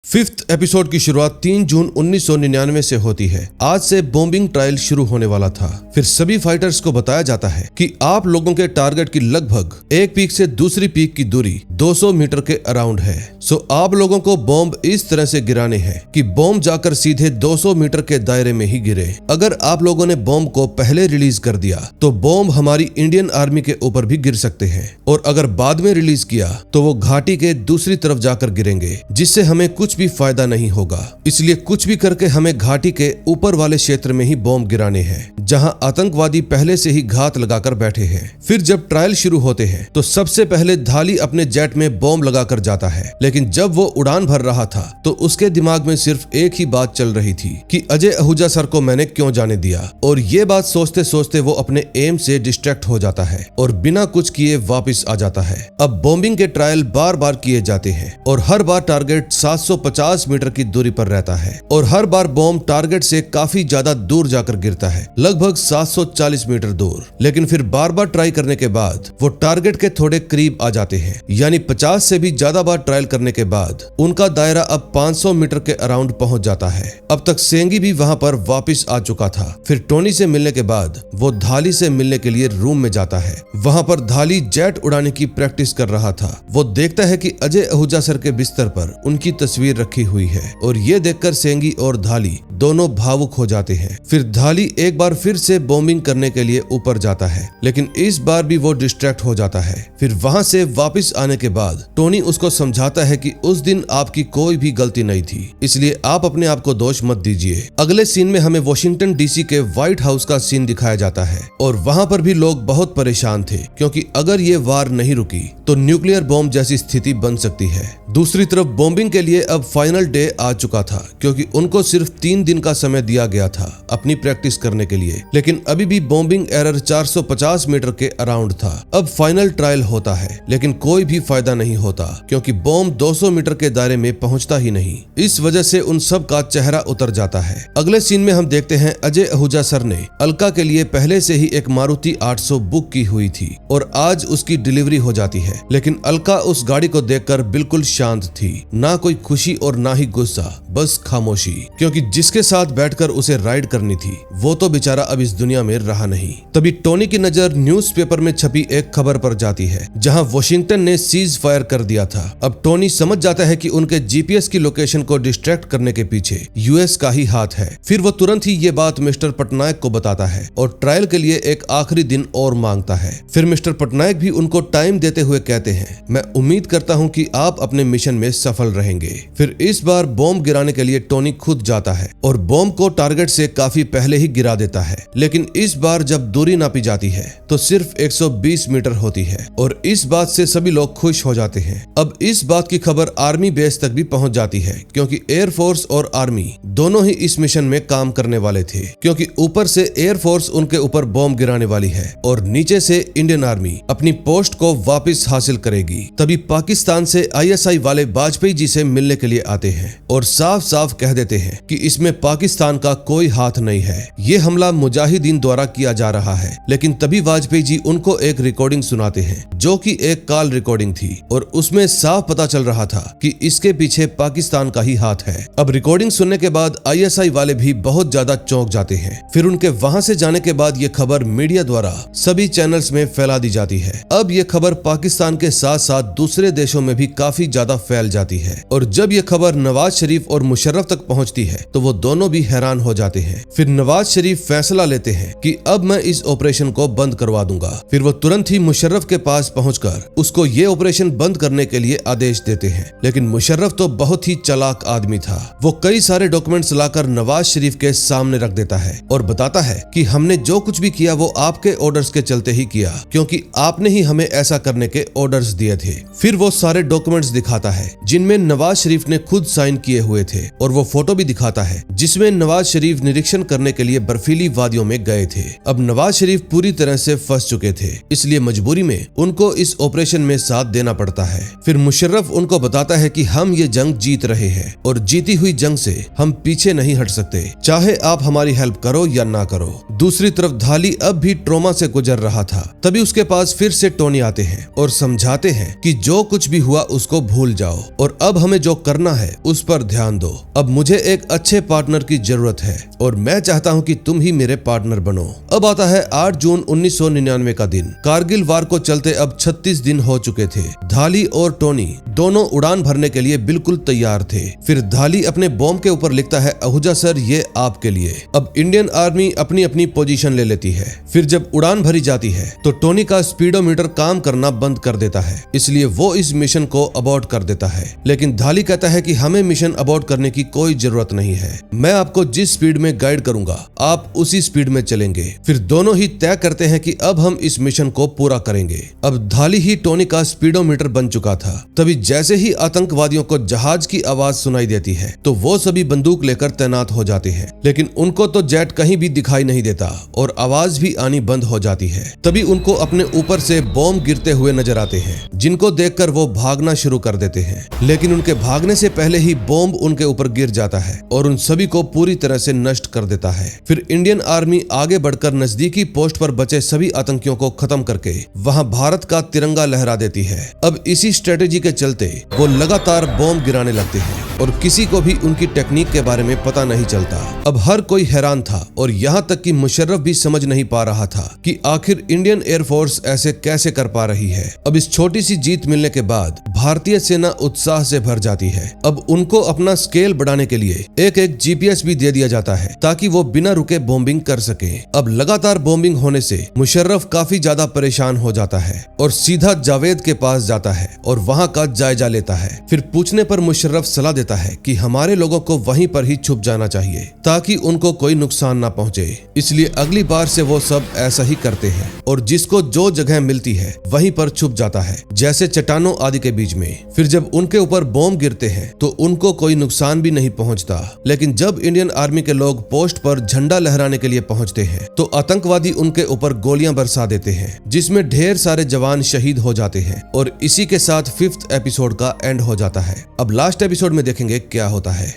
A: 5th एपिसोड की शुरुआत 3 जून 1999 से होती है। आज से बॉम्बिंग ट्रायल शुरू होने वाला था। फिर सभी फाइटर्स को बताया जाता है कि आप लोगों के टारगेट की लगभग एक पीक से दूसरी पीक की दूरी 200 मीटर के अराउंड है। सो आप लोगों को बॉम्ब इस तरह से गिराने हैं कि बॉम्ब जाकर सीधे 200 मीटर के दायरे में ही गिरे। अगर आप लोगों ने बॉम्ब को पहले रिलीज कर दिया तो बॉम्ब हमारी इंडियन आर्मी के ऊपर भी गिर सकते हैं, और अगर बाद में रिलीज किया तो वो घाटी के दूसरी तरफ जाकर गिरेंगे, जिससे हमें कुछ भी फायदा नहीं होगा। इसलिए कुछ भी करके हमें घाटी के ऊपर वाले क्षेत्र में ही बॉम्ब गिराने हैं, जहां आतंकवादी पहले से ही घात लगाकर बैठे हैं। फिर जब ट्रायल शुरू होते हैं तो सबसे पहले धाली अपने जेट में बॉम्ब लगाकर जाता है, लेकिन जब वो उड़ान भर रहा था तो उसके दिमाग में सिर्फ एक ही बात चल रही थी कि अजय आहूजा सर को मैंने क्यों जाने दिया। और ये बात सोचते सोचते वो अपने एम से डिस्ट्रैक्ट हो जाता है और बिना कुछ किए वापस आ जाता है। अब बॉम्बिंग के ट्रायल बार बार किए जाते हैं और हर बार टारगेट 750 मीटर की दूरी पर रहता है और हर बार बॉम्ब टारगेट से काफी ज्यादा दूर जाकर गिरता है, लगभग 740 मीटर दूर। लेकिन फिर बार बार ट्राई करने के बाद वो टारगेट के थोड़े करीब आ जाते हैं, यानी 50 से भी ज्यादा बार ट्रायल करने के बाद उनका दायरा अब 500 मीटर के अराउंड पहुंच जाता है। अब तक सेंगी भी वहां पर वापस आ चुका था। फिर टोनी से मिलने के बाद वो धाली से मिलने के लिए रूम में जाता है। वहां पर धाली जेट उड़ाने की प्रैक्टिस कर रहा था। वो देखता है कि अजय आहूजा सर के बिस्तर पर उनकी तस्वीर रखी हुई है और ये देखकर सेंगी और धाली दोनों भावुक हो जाते हैं। फिर धाली एक बार फिर से बॉम्बिंग करने के लिए ऊपर जाता है, लेकिन इस बार भी वो डिस्ट्रैक्ट हो जाता है। फिर वहां से वापस आने के बाद टोनी उसको समझाता है कि उस दिन आपकी कोई भी गलती नहीं थी, इसलिए आप अपने आप को दोष मत दीजिए। अगले सीन में हमें वॉशिंगटन डीसी के व्हाइट हाउस का सीन दिखाया जाता है और वहां पर भी लोग बहुत परेशान थे, क्योंकि अगर ये वार नहीं रुकी तो न्यूक्लियर बॉम्ब जैसी स्थिति बन सकती है। दूसरी तरफ बॉम्बिंग के लिए अब फाइनल डे आ चुका था, क्योंकि उनको सिर्फ 3 दिन का समय दिया गया था अपनी प्रैक्टिस करने के लिए, लेकिन अभी भी बॉम्बिंग एरर 450 मीटर के अराउंड था। अब फाइनल ट्रायल होता है, लेकिन कोई भी फायदा नहीं होता, क्योंकि बॉम्ब 200 मीटर के दायरे में पहुंचता ही नहीं। इस वजह से उन सब का चेहरा उतर जाता है। अगले सीन में हम देखते हैं अजय आहूजा सर ने अलका के लिए पहले से ही एक मारुति 800 बुक की हुई थी और आज उसकी डिलीवरी हो जाती है, लेकिन अलका उस गाड़ी को देखकर बिल्कुल शांत थी, ना कोई खुशी और ना ही गुस्सा, बस खामोशी, क्योंकि जिसके साथ बैठकर उसे राइड करनी थी वो तो बेचारा अब इस दुनिया में रहा नहीं। तभी टोनी की नजर न्यूज़पेपर में छपी एक खबर पर जाती है, जहां वॉशिंगटन ने सीज फायर कर दिया था। अब टोनी समझ जाता है कि उनके जीपीएस की लोकेशन को डिस्ट्रैक्ट करने के पीछे यूएस का ही हाथ है। फिर वो तुरंत ही ये बात मिस्टर पटनायक को बताता है और ट्रायल के लिए एक आखिरी दिन और मांगता है। फिर मिस्टर पटनायक भी उनको टाइम देते हुए कहते हैं, मैं उम्मीद करता हूं कि आप अपने मिशन में सफल रहेंगे। फिर इस बार बॉम्ब गिराने के लिए टोनी खुद जाता है और बॉम्ब को टारगेट से काफी पहले ही गिरा देता है, लेकिन इस बार जब दूरी नापी जाती है तो सिर्फ 120 मीटर होती है और इस बात से सभी लोग खुश हो जाते हैं। अब इस बात की खबर आर्मी बेस तक भी पहुंच जाती है, क्योंकि एयरफोर्स और आर्मी दोनों ही इस मिशन में काम करने वाले थे, क्योंकि ऊपर से एयरफोर्स उनके ऊपर बॉम्ब गिराने वाली है और नीचे से इंडियन आर्मी अपनी पोस्ट को वापस हासिल करेगी। तभी पाकिस्तान से आईएसआई वाले वाजपेयी जी से मिलने के लिए आते हैं और साफ साफ कह देते हैं कि इसमें पाकिस्तान का कोई हाथ नहीं है, ये हमला मुजाहिदीन द्वारा किया जा रहा है। लेकिन तभी वाजपेयी जी उनको एक रिकॉर्डिंग सुनाते हैं, जो कि एक कॉल रिकॉर्डिंग थी और उसमें साफ पता चल रहा था कि इसके पीछे पाकिस्तान का ही हाथ है। अब रिकॉर्डिंग सुनने के बाद आईएसआई वाले भी बहुत ज्यादा चौंक जाते हैं। फिर उनके वहां से जाने के बाद ये खबर मीडिया द्वारा सभी चैनल्स में फैला दी जाती है। अब ये खबर पाकिस्तान के साथ साथ दूसरे देशों में भी काफी ज्यादा फैल जाती है और जब ये खबर नवाज शरीफ और मुशर्रफ तक पहुंचती है तो वो दोनों भी हैरान हो जाते हैं। फिर नवाज शरीफ फैसला लेते हैं कि अब मैं इस ऑपरेशन को बंद करवा दूंगा। फिर वो तुरंत ही मुशर्रफ के पास पहुंचकर उसको ये ऑपरेशन बंद करने के लिए आदेश देते हैं। लेकिन मुशर्रफ तो बहुत ही चालाक आदमी था। वो कई सारे डॉक्यूमेंट्स लाकर नवाज शरीफ के सामने रख देता है और बताता है कि हमने जो कुछ भी किया वो आपके ऑर्डर्स के चलते ही किया, क्योंकि आपने ही हमें ऐसा करने के ऑर्डर्स दिए थे। फिर वो सारे डॉक्यूमेंट्स दिखाता है जिनमें नवाज शरीफ ने खुद साइन किए हुए थे और वो फोटो भी दिखाता है जिसमें नवाज शरीफ निरीक्षण करने के लिए बर्फीली वादियों में गए थे। अब नवाज शरीफ पूरी तरह से फंस चुके थे, इसलिए मजबूरी में उनको इस ऑपरेशन में साथ देना पड़ता है। फिर मुशर्रफ उनको बताता है कि हम ये जंग जीत रहे हैं और जीती हुई जंग से हम पीछे नहीं हट सकते, चाहे आप हमारी हेल्प करो या ना करो। दूसरी तरफ धाली अब भी ट्रॉमा से गुजर रहा था। तभी उसके पास फिर से टोनी आते हैं और समझाते हैं कि जो कुछ भी हुआ उसको भूल जाओ और अब हमें जो करना है उस पर ध्यान दो। अब मुझे एक अच्छे पार्टनर की जरूरत है और मैं चाहता हूं कि तुम ही मेरे पार्टनर बनो। अब आता है 8 जून 1999 का दिन। कारगिल वार को चलते अब 36 दिन हो चुके थे। धाली और टोनी दोनों उड़ान भरने के लिए बिल्कुल तैयार थे। फिर धाली अपने बॉम्ब के ऊपर लिखता है, आहूजा सर ये आपके लिए। अब इंडियन आर्मी अपनी अपनी पोजीशन ले लेती है। फिर जब उड़ान भरी जाती है तो टोनी का स्पीडोमीटर काम करना बंद कर देता है, इसलिए वो इस मिशन को अबॉर्ट कर देता है। लेकिन धाली कहता है कि हमें मिशन अबॉर्ट करने की कोई जरूरत नहीं है, मैं आपको जिस स्पीड में गाइड करूंगा आप उसी स्पीड में चलेंगे। फिर दोनों ही तय करते हैं कि अब हम इस मिशन को पूरा करेंगे। अब धाली ही टोनी का स्पीडोमीटर बन चुका था। तभी जैसे ही आतंकवादियों को जहाज की आवाज सुनाई देती है तो वो सभी बंदूक लेकर तैनात हो जाते हैं, लेकिन उनको तो जेट कहीं भी दिखाई नहीं देता और आवाज भी आनी बंद हो जाती है। तभी उनको अपने ऊपर से बॉम्ब गिरते हुए नजर आते हैं, जिनको देखकर वो भागना शुरू कर देते हैं। लेकिन उनके भागने से पहले ही बॉम्ब उनके ऊपर गिर जाता है और उन सभी को पूरी तरह से नष्ट कर देता है। फिर इंडियन आर्मी आगे बढ़कर नजदीकी पोस्ट पर बचे सभी आतंकियों को खत्म करके वहां भारत का तिरंगा लहरा देती है। अब इसी स्ट्रेटेजी के चलते वो लगातार बॉम्ब गिराने लगते हैं और किसी को भी उनकी टेक्निक के बारे में पता नहीं चलता। अब हर कोई हैरान था और यहाँ तक कि मुशर्रफ भी समझ नहीं पा रहा था कि आखिर इंडियन एयरफोर्स ऐसे कैसे कर पा रही है। अब इस छोटी सी जीत मिलने के बाद भारतीय सेना उत्साह से भर जाती है। अब उनको अपना स्केल बढ़ाने के लिए एक GPS भी दे दिया जाता है ताकि वो बिना रुके बॉम्बिंग कर सके। अब लगातार बॉम्बिंग होने से मुशर्रफ काफी ज्यादा परेशान हो जाता है और सीधा जावेद के पास जाता है और वहां का जायजा लेता है। फिर पूछने पर मुशर्रफ सलाह देता है कि हमारे लोगों को वहीं पर ही छुप जाना चाहिए ताकि उनको कोई नुकसान ना पहुंचे। इसलिए अगली बार से वो सब ऐसा ही करते हैं और जिसको जो जगह मिलती है वहीं पर छुप जाता है, जैसे चट्टानों आदि के बीच में। फिर जब उनके ऊपर बॉम्ब गिरते हैं तो उनको कोई नुकसान भी नहीं पहुंचता। लेकिन जब इंडियन आर्मी के लोग पोस्ट पर झंडा लहराने के लिए पहुंचते हैं तो आतंकवादी उनके ऊपर गोलियां बरसा देते हैं, जिसमें ढेर सारे जवान शहीद हो जाते हैं। और इसी के साथ 5th एपिसोड का एंड हो जाता है। अब लास्ट एपिसोड में देखेंगे क्या होता है।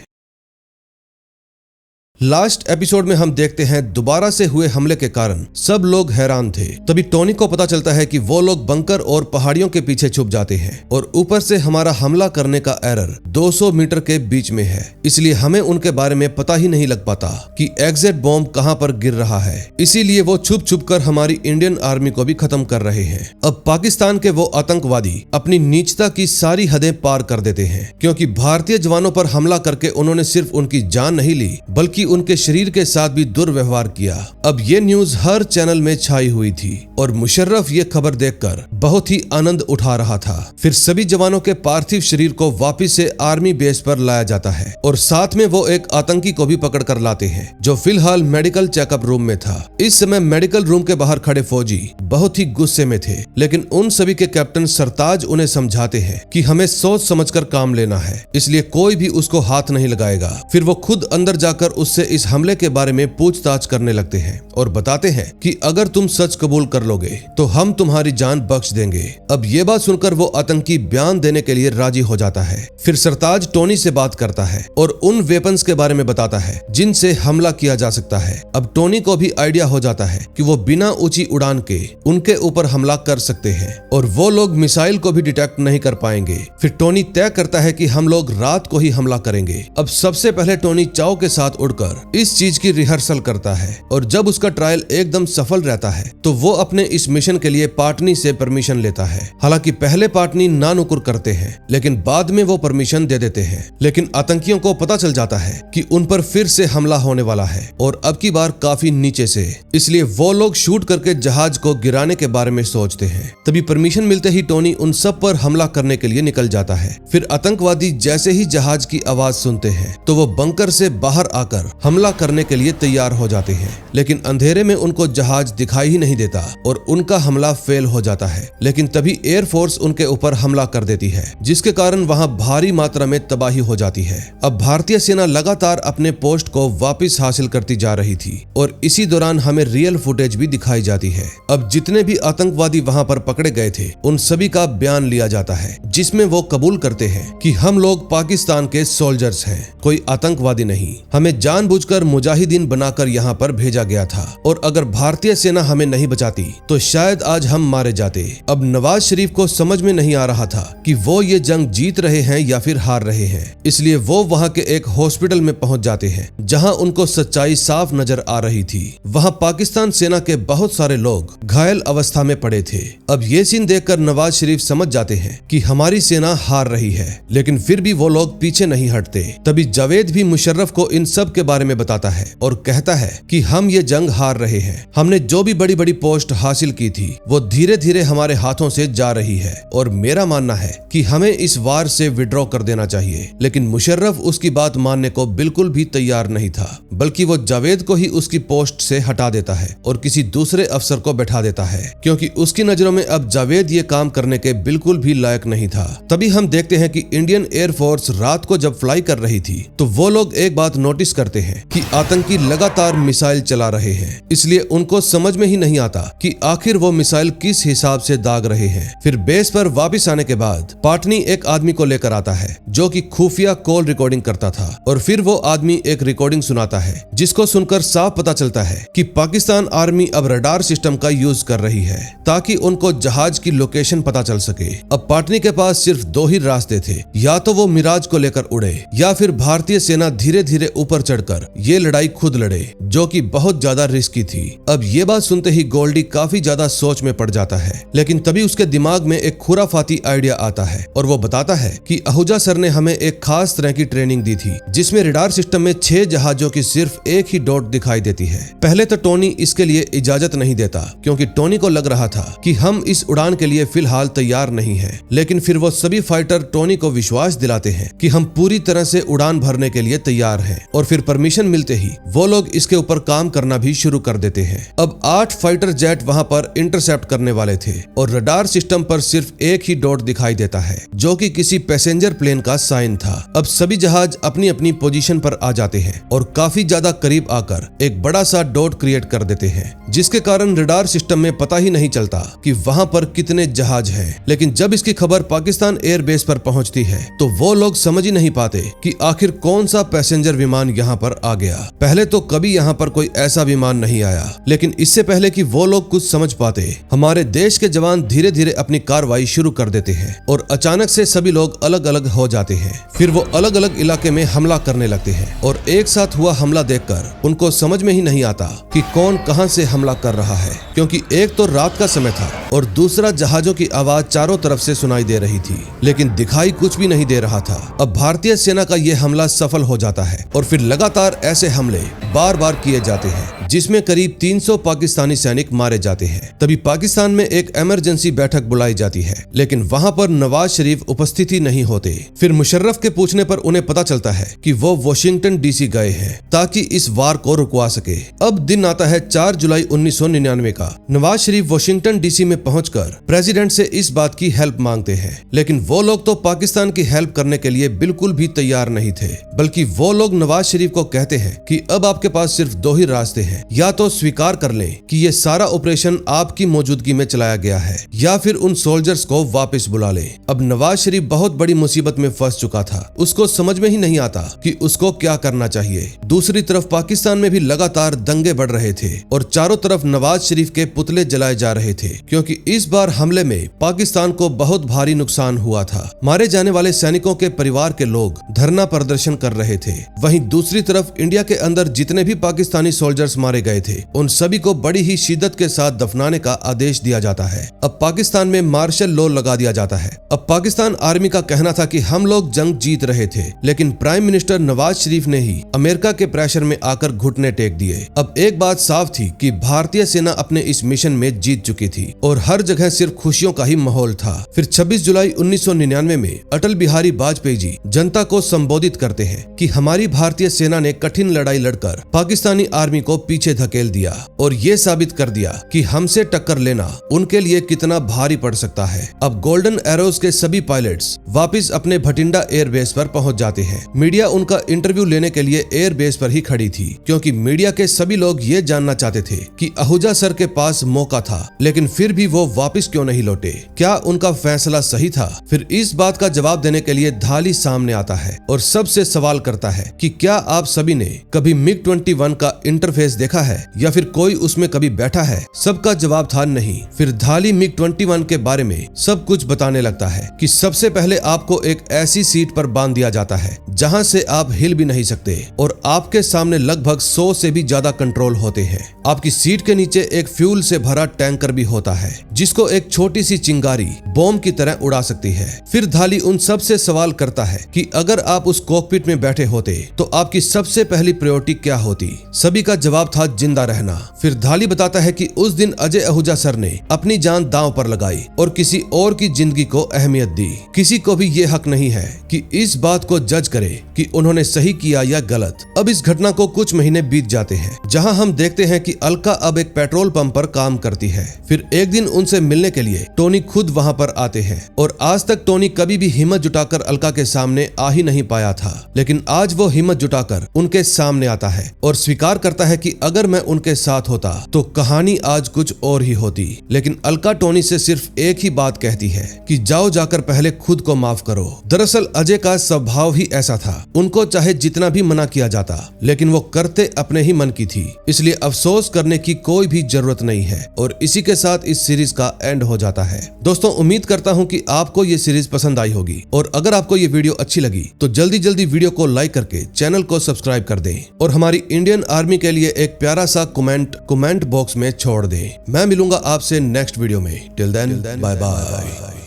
A: लास्ट एपिसोड में हम देखते हैं दोबारा से हुए हमले के कारण सब लोग हैरान थे। तभी टोनी को पता चलता है कि वो लोग बंकर और पहाड़ियों के पीछे छुप जाते हैं और ऊपर से हमारा हमला करने का एरर 200 मीटर के बीच में है, इसलिए हमें उनके बारे में पता ही नहीं लग पाता कि एग्जैक्ट बॉम्ब कहां पर गिर रहा है। इसीलिए वो छुप छुप कर हमारी इंडियन आर्मी को भी खत्म कर रहे हैं। अब पाकिस्तान के वो आतंकवादी अपनी नीचता की सारी हदें पार कर देते हैं, क्योंकि भारतीय जवानों पर हमला करके उन्होंने सिर्फ उनकी जान नहीं ली बल्कि उनके शरीर के साथ भी दुर्व्यवहार किया। अब ये न्यूज हर चैनल में छाई हुई थी और मुशर्रफ ये खबर देखकर बहुत ही आनंद उठा रहा था। फिर सभी जवानों के पार्थिव शरीर को वापस से आर्मी बेस पर लाया जाता है और साथ में वो एक आतंकी को भी पकड़ कर लाते हैं जो फिलहाल मेडिकल चेकअप रूम में था। इस समय मेडिकल रूम के बाहर खड़े फौजी बहुत ही गुस्से में थे, लेकिन उन सभी के कैप्टन सरताज उन्हें समझाते हैं कि हमें सोच समझकर काम लेना है, इसलिए कोई भी उसको हाथ नहीं लगाएगा। फिर वो खुद अंदर जाकर उससे इस हमले के बारे में पूछताछ करने लगते हैं और बताते हैं कि अगर तुम सच कबूल कर लोगे तो हम तुम्हारी जान बख्श देंगे। अब ये बात सुनकर वो आतंकी बयान देने के लिए राजी हो जाता है। फिर सरताज टोनी से बात करता है और उन वेपन्स के बारे में बताता है जिनसे हमला किया जा सकता है। अब टोनी को भी आइडिया हो जाता है कि वो बिना ऊंची उड़ान के उनके ऊपर हमला कर सकते हैं और वो लोग मिसाइल को भी डिटेक्ट नहीं कर पाएंगे। फिर टोनी तय करता है कि हम लोग रात को ही हमला करेंगे। अब सबसे पहले टोनी चाव के साथ उड़कर होकर इस चीज की रिहर्सल करता है और जब उसका ट्रायल एकदम सफल रहता है तो वो अपने इस मिशन के लिए पाटनी से परमिशन लेता है। हालांकि पहले पाटनी नानुकुर करते हैं लेकिन बाद में वो परमिशन दे देते हैं। लेकिन आतंकियों को पता चल जाता है कि उन पर फिर से हमला होने वाला है और अब की बार काफी नीचे से, इसलिए वो लोग शूट करके जहाज को गिराने के बारे में सोचते हैं। तभी परमिशन मिलते ही टोनी उन सब पर हमला करने के लिए निकल जाता है। फिर आतंकवादी जैसे ही जहाज की आवाज सुनते हैं तो वो बंकर से बाहर आकर हमला करने के लिए तैयार हो जाते हैं। लेकिन अंधेरे में उनको जहाज दिखाई ही नहीं देता और उनका हमला फेल हो जाता है। लेकिन तभी एयरफोर्स उनके ऊपर हमला कर देती है जिसके कारण वहां भारी मात्रा में तबाही हो जाती है। अब भारतीय सेना लगातार अपने पोस्ट को वापस हासिल करती जा रही थी और इसी दौरान हमें रियल फुटेज भी दिखाई जाती है। अब जितने भी आतंकवादी वहां पर पकड़े गए थे उन सभी का बयान लिया जाता है जिसमें वो कबूल करते हैं कि हम लोग पाकिस्तान के सोल्जर्स हैं, कोई आतंकवादी नहीं। हमें जानबूझकर मुजाहिदीन बनाकर यहाँ पर भेजा गया था और अगर भारतीय सेना हमें नहीं बचाती तो शायद आज हम मारे जाते। अब नवाज शरीफ को समझ में नहीं आ रहा था कि वो ये जंग जीत रहे हैं या फिर हार रहे हैं, इसलिए वो वहाँ के एक हॉस्पिटल में पहुंच जाते हैं जहां उनको सच्चाई साफ नजर आ रही थी। वहां पाकिस्तान सेना के बहुत सारे लोग घायल अवस्था में पड़े थे। अब ये सीन देखकर नवाज शरीफ समझ जाते हैं कि हमारी सेना हार रही है, लेकिन फिर भी वो लोग पीछे नहीं हटते। तभी जावेद भी मुशर्रफ को इन सब के बारे में बताता है और कहता है कि हम ये जंग हार रहे हैं। हमने जो भी बड़ी बड़ी पोस्ट हासिल की थी वो धीरे धीरे हमारे हाथों से जा रही है और मेरा मानना है कि हमें इस वार से विड्रॉ कर देना चाहिए। लेकिन मुशर्रफ उसकी बात मानने को बिल्कुल भी तैयार नहीं था, बल्कि वो जावेद को ही उसकी पोस्ट से हटा देता है और किसी दूसरे अफसर को बैठा देता है, क्योंकि उसकी नजरों में अब जावेद ये काम करने के बिल्कुल भी लायक नहीं था। तभी हम देखते हैं कि इंडियन एयरफोर्स रात को जब फ्लाई कर रही थी तो वो लोग एक बात नोटिस करते हैं कि आतंकी लगातार मिसाइल चला रहे हैं, इसलिए उनको समझ में ही नहीं आता कि आखिर वो मिसाइल किस हिसाब से दाग रहे हैं। फिर बेस पर वापस आने के बाद पाटनी एक आदमी को लेकर आता है जो कि खुफिया कॉल रिकॉर्डिंग करता था और फिर वो आदमी एक रिकॉर्डिंग सुनाता है जिसको सुनकर साफ पता चलता है कि पाकिस्तान आर्मी अब रडार सिस्टम का यूज कर रही है ताकि उनको जहाज की लोकेशन पता चल सके। अब पाटनी के पास सिर्फ दो ही रास्ते थे, या तो वो मिराज को लेकर उड़े या फिर भारतीय सेना धीरे धीरे ऊपर चढ़कर ये लड़ाई खुद लड़े, जो कि बहुत ज्यादा रिस्की थी। अब ये बात सुनते ही गोल्डी काफी ज्यादा सोच में पड़ जाता है, लेकिन तभी उसके दिमाग में एक खुराफाती आइडिया आता है और वो बताता है कि आहूजा सर ने हमें एक खास तरह की ट्रेनिंग दी थी जिसमें रडार सिस्टम में 6 जहाजों की सिर्फ एक ही डॉट दिखाई देती है। पहले तो टोनी इसके लिए इजाजत नहीं देता क्योंकि टोनी को लग रहा था कि हम इस उड़ान के लिए फिलहाल तैयार नहीं हैं। लेकिन फिर वो सभी फाइटर टोनी को विश्वास दिलाते हैं कि हम पूरी तरह से उड़ान भरने के लिए तैयार हैं और फिर परमिशन मिलते ही वो लोग इसके ऊपर काम करना भी शुरू कर देते हैं। अब 8 फाइटर जेट वहां पर इंटरसेप्ट करने वाले थे और रडार सिस्टम पर सिर्फ एक ही डॉट दिखाई देता है जो कि किसी पैसेंजर प्लेन का साइन था। अब सभी जहाज अपनी अपनी पोजीशन पर आ जाते हैं और काफी ज्यादा करीब आकर एक बड़ा सा डॉट क्रिएट कर देते हैं जिसके कारण रडार सिस्टम में पता ही नहीं चलता कि वहां पर कितने जहाज हैं। लेकिन जब इसकी खबर पाकिस्तान एयरबेस पर पहुंचती है तो वो लोग समझ ही नहीं पाते कि आखिर कौन सा पैसेंजर विमान यहाँ पर आ गया। पहले तो कभी यहाँ पर कोई ऐसा विमान नहीं आया, लेकिन इससे पहले कि वो लोग कुछ समझ पाते हमारे देश के जवान धीरे धीरे अपनी कार्रवाई शुरू कर देते हैं और अचानक से सभी लोग अलग अलग हो जाते हैं। फिर वो अलग अलग इलाके में हमला करने लगते हैं और एक साथ हुआ हमला देखकर उनको समझ में ही नहीं आता कि कौन कहां से हमला कर रहा है, क्योंकि एक तो रात का समय था और दूसरा जहाजों की आवाज चारों तरफ से सुनाई दे रही थी लेकिन दिखाई कुछ भी नहीं दे रहा था। अब भारतीय सेना का यह हमला सफल हो जाता है और फिर लगातार ऐसे हमले बार बार किए जाते हैं जिसमें करीब 300 पाकिस्तानी सैनिक मारे जाते हैं। तभी पाकिस्तान में एक इमरजेंसी बैठक बुलाई जाती है, लेकिन वहां पर नवाज शरीफ उपस्थित ही नहीं होते। फिर मुशर्रफ के पूछने पर उन्हें पता चलता है कि वो वॉशिंगटन डीसी गए हैं ताकि इस वार को रुकवा सके। अब दिन आता है 4 जुलाई 1999 का। नवाज शरीफ वॉशिंगटन डीसी में पहुंचकर प्रेसिडेंट से इस बात की हेल्प मांगते हैं, लेकिन वो लोग तो पाकिस्तान की हेल्प करने के लिए बिल्कुल भी तैयार नहीं थे, बल्कि वो लोग नवाज शरीफ को कहते हैं कि अब आपके पास सिर्फ 2 ही रास्ते हैं, या तो स्वीकार कर लें कि ये सारा ऑपरेशन आपकी मौजूदगी में चलाया गया है, या फिर उन सोल्जर्स को वापस बुला लें। अब नवाज शरीफ बहुत बड़ी मुसीबत में फंस चुका था। उसको समझ में ही नहीं आता कि उसको क्या करना चाहिए। दूसरी तरफ पाकिस्तान में भी लगातार दंगे बढ़ रहे थे और चारों तरफ नवाज शरीफ के पुतले जलाए जा रहे थे, क्योंकि इस बार हमले में पाकिस्तान को बहुत भारी नुकसान हुआ था। मारे जाने वाले सैनिकों के परिवार के लोग धरना प्रदर्शन कर रहे थे। वहीं दूसरी तरफ इंडिया के अंदर जितने भी पाकिस्तानी सोल्जर्स मारे गए थे, उन सभी को बड़ी ही शिद्दत के साथ दफनाने का आदेश दिया जाता है। अब पाकिस्तान में मार्शल लॉ लगा दिया जाता है। अब पाकिस्तान आर्मी का कहना था कि हम लोग जंग जीत रहे थे, लेकिन प्राइम मिनिस्टर नवाज शरीफ ने ही अमेरिका के प्रेशर में आकर घुटने टेक दिए। अब एक बात साफ थी कि भारतीय सेना अपने इस मिशन में जीत चुकी थी और हर जगह सिर्फ खुशियों का ही माहौल था। फिर 26 जुलाई 1999 में अटल बिहारी वाजपेयी जी जनता को संबोधित करते हैं कि हमारी भारतीय सेना ने कठिन लड़ाई लड़कर पाकिस्तानी आर्मी को पीछे धकेल दिया और ये साबित कर दिया कि हमसे टक्कर लेना उनके लिए कितना भारी पड़ सकता है। अब गोल्डन एरोज के सभी पायलट्स वापस अपने भटिंडा एयरबेस पर पहुंच जाते हैं। मीडिया उनका इंटरव्यू लेने के लिए एयरबेस पर ही खड़ी थी, क्योंकि मीडिया के सभी लोग ये जानना चाहते थे कि आहूजा सर के पास मौका था, लेकिन फिर भी वो वापस क्यों नहीं लौटे। क्या उनका फैसला सही था? फिर इस बात का जवाब देने के लिए धाली सामने आता है और सबसे सवाल करता है कि क्या आप सभी ने कभी MiG-21 का इंटरफेस देखा है या फिर कोई उसमें कभी बैठा है? सबका जवाब था नहीं। फिर धाली MiG-21 के बारे में सब कुछ बताने लगता है कि सबसे पहले आपको एक ऐसी सीट पर बांध दिया जाता है जहां से आप हिल भी नहीं सकते और आपके सामने लगभग 100 से भी ज्यादा कंट्रोल होते हैं। आपकी सीट के नीचे एक फ्यूल से भरा टैंकर भी होता है, जिसको एक छोटी सी चिंगारी बॉम्ब की तरह उड़ा सकती है। फिर धाली उन सब से सवाल करता है कि अगर आप उस कॉकपिट में बैठे होते तो आपकी सबसे पहली प्रायोरिटी क्या होती? सभी का जवाब था जिंदा रहना। फिर धाली बताता है कि उस दिन अजय आहूजा सर ने अपनी जान दांव पर लगाई और किसी और की जिंदगी को अहमियत दी। किसी को भी ये हक नहीं है कि इस बात को जज करे कि उन्होंने सही किया या गलत। अब इस घटना को कुछ महीने बीत जाते हैं, जहां हम देखते हैं कि अलका अब एक पेट्रोल पंप पर काम करती है। फिर एक दिन उनसे मिलने के लिए टोनी खुद वहां पर आते हैं और आज तक टोनी कभी भी हिम्मत जुटाकर अलका के सामने आ ही नहीं पाया था, लेकिन आज वो हिम्मत जुटाकर उनके सामने आता है और स्वीकार करता है कि अगर मैं उनके साथ होता तो कहानी आज कुछ और ही होती। लेकिन अलका टोनी से सिर्फ एक ही बात कहती है कि जाओ जाकर पहले खुद को माफ करो। दरअसल अजय का स्वभाव ही ऐसा था, उनको चाहे जितना भी मना किया जाता, लेकिन वो करते अपने ही मन की थी, इसलिए अफसोस करने की कोई भी जरूरत नहीं है। और इसी के साथ इस सीरीज का एंड हो जाता है। दोस्तों, उम्मीद करता हूँ कि आपको ये सीरीज पसंद आई होगी और अगर आपको ये वीडियो अच्छी लगी तो जल्दी जल्दी वीडियो को लाइक करके चैनल को सब्सक्राइब कर दें और हमारी इंडियन आर्मी के लिए एक प्यारा सा कमेंट बॉक्स में छोड़ दें। मैं मिलूंगा आपसे नेक्स्ट वीडियो में। Till then bye bye.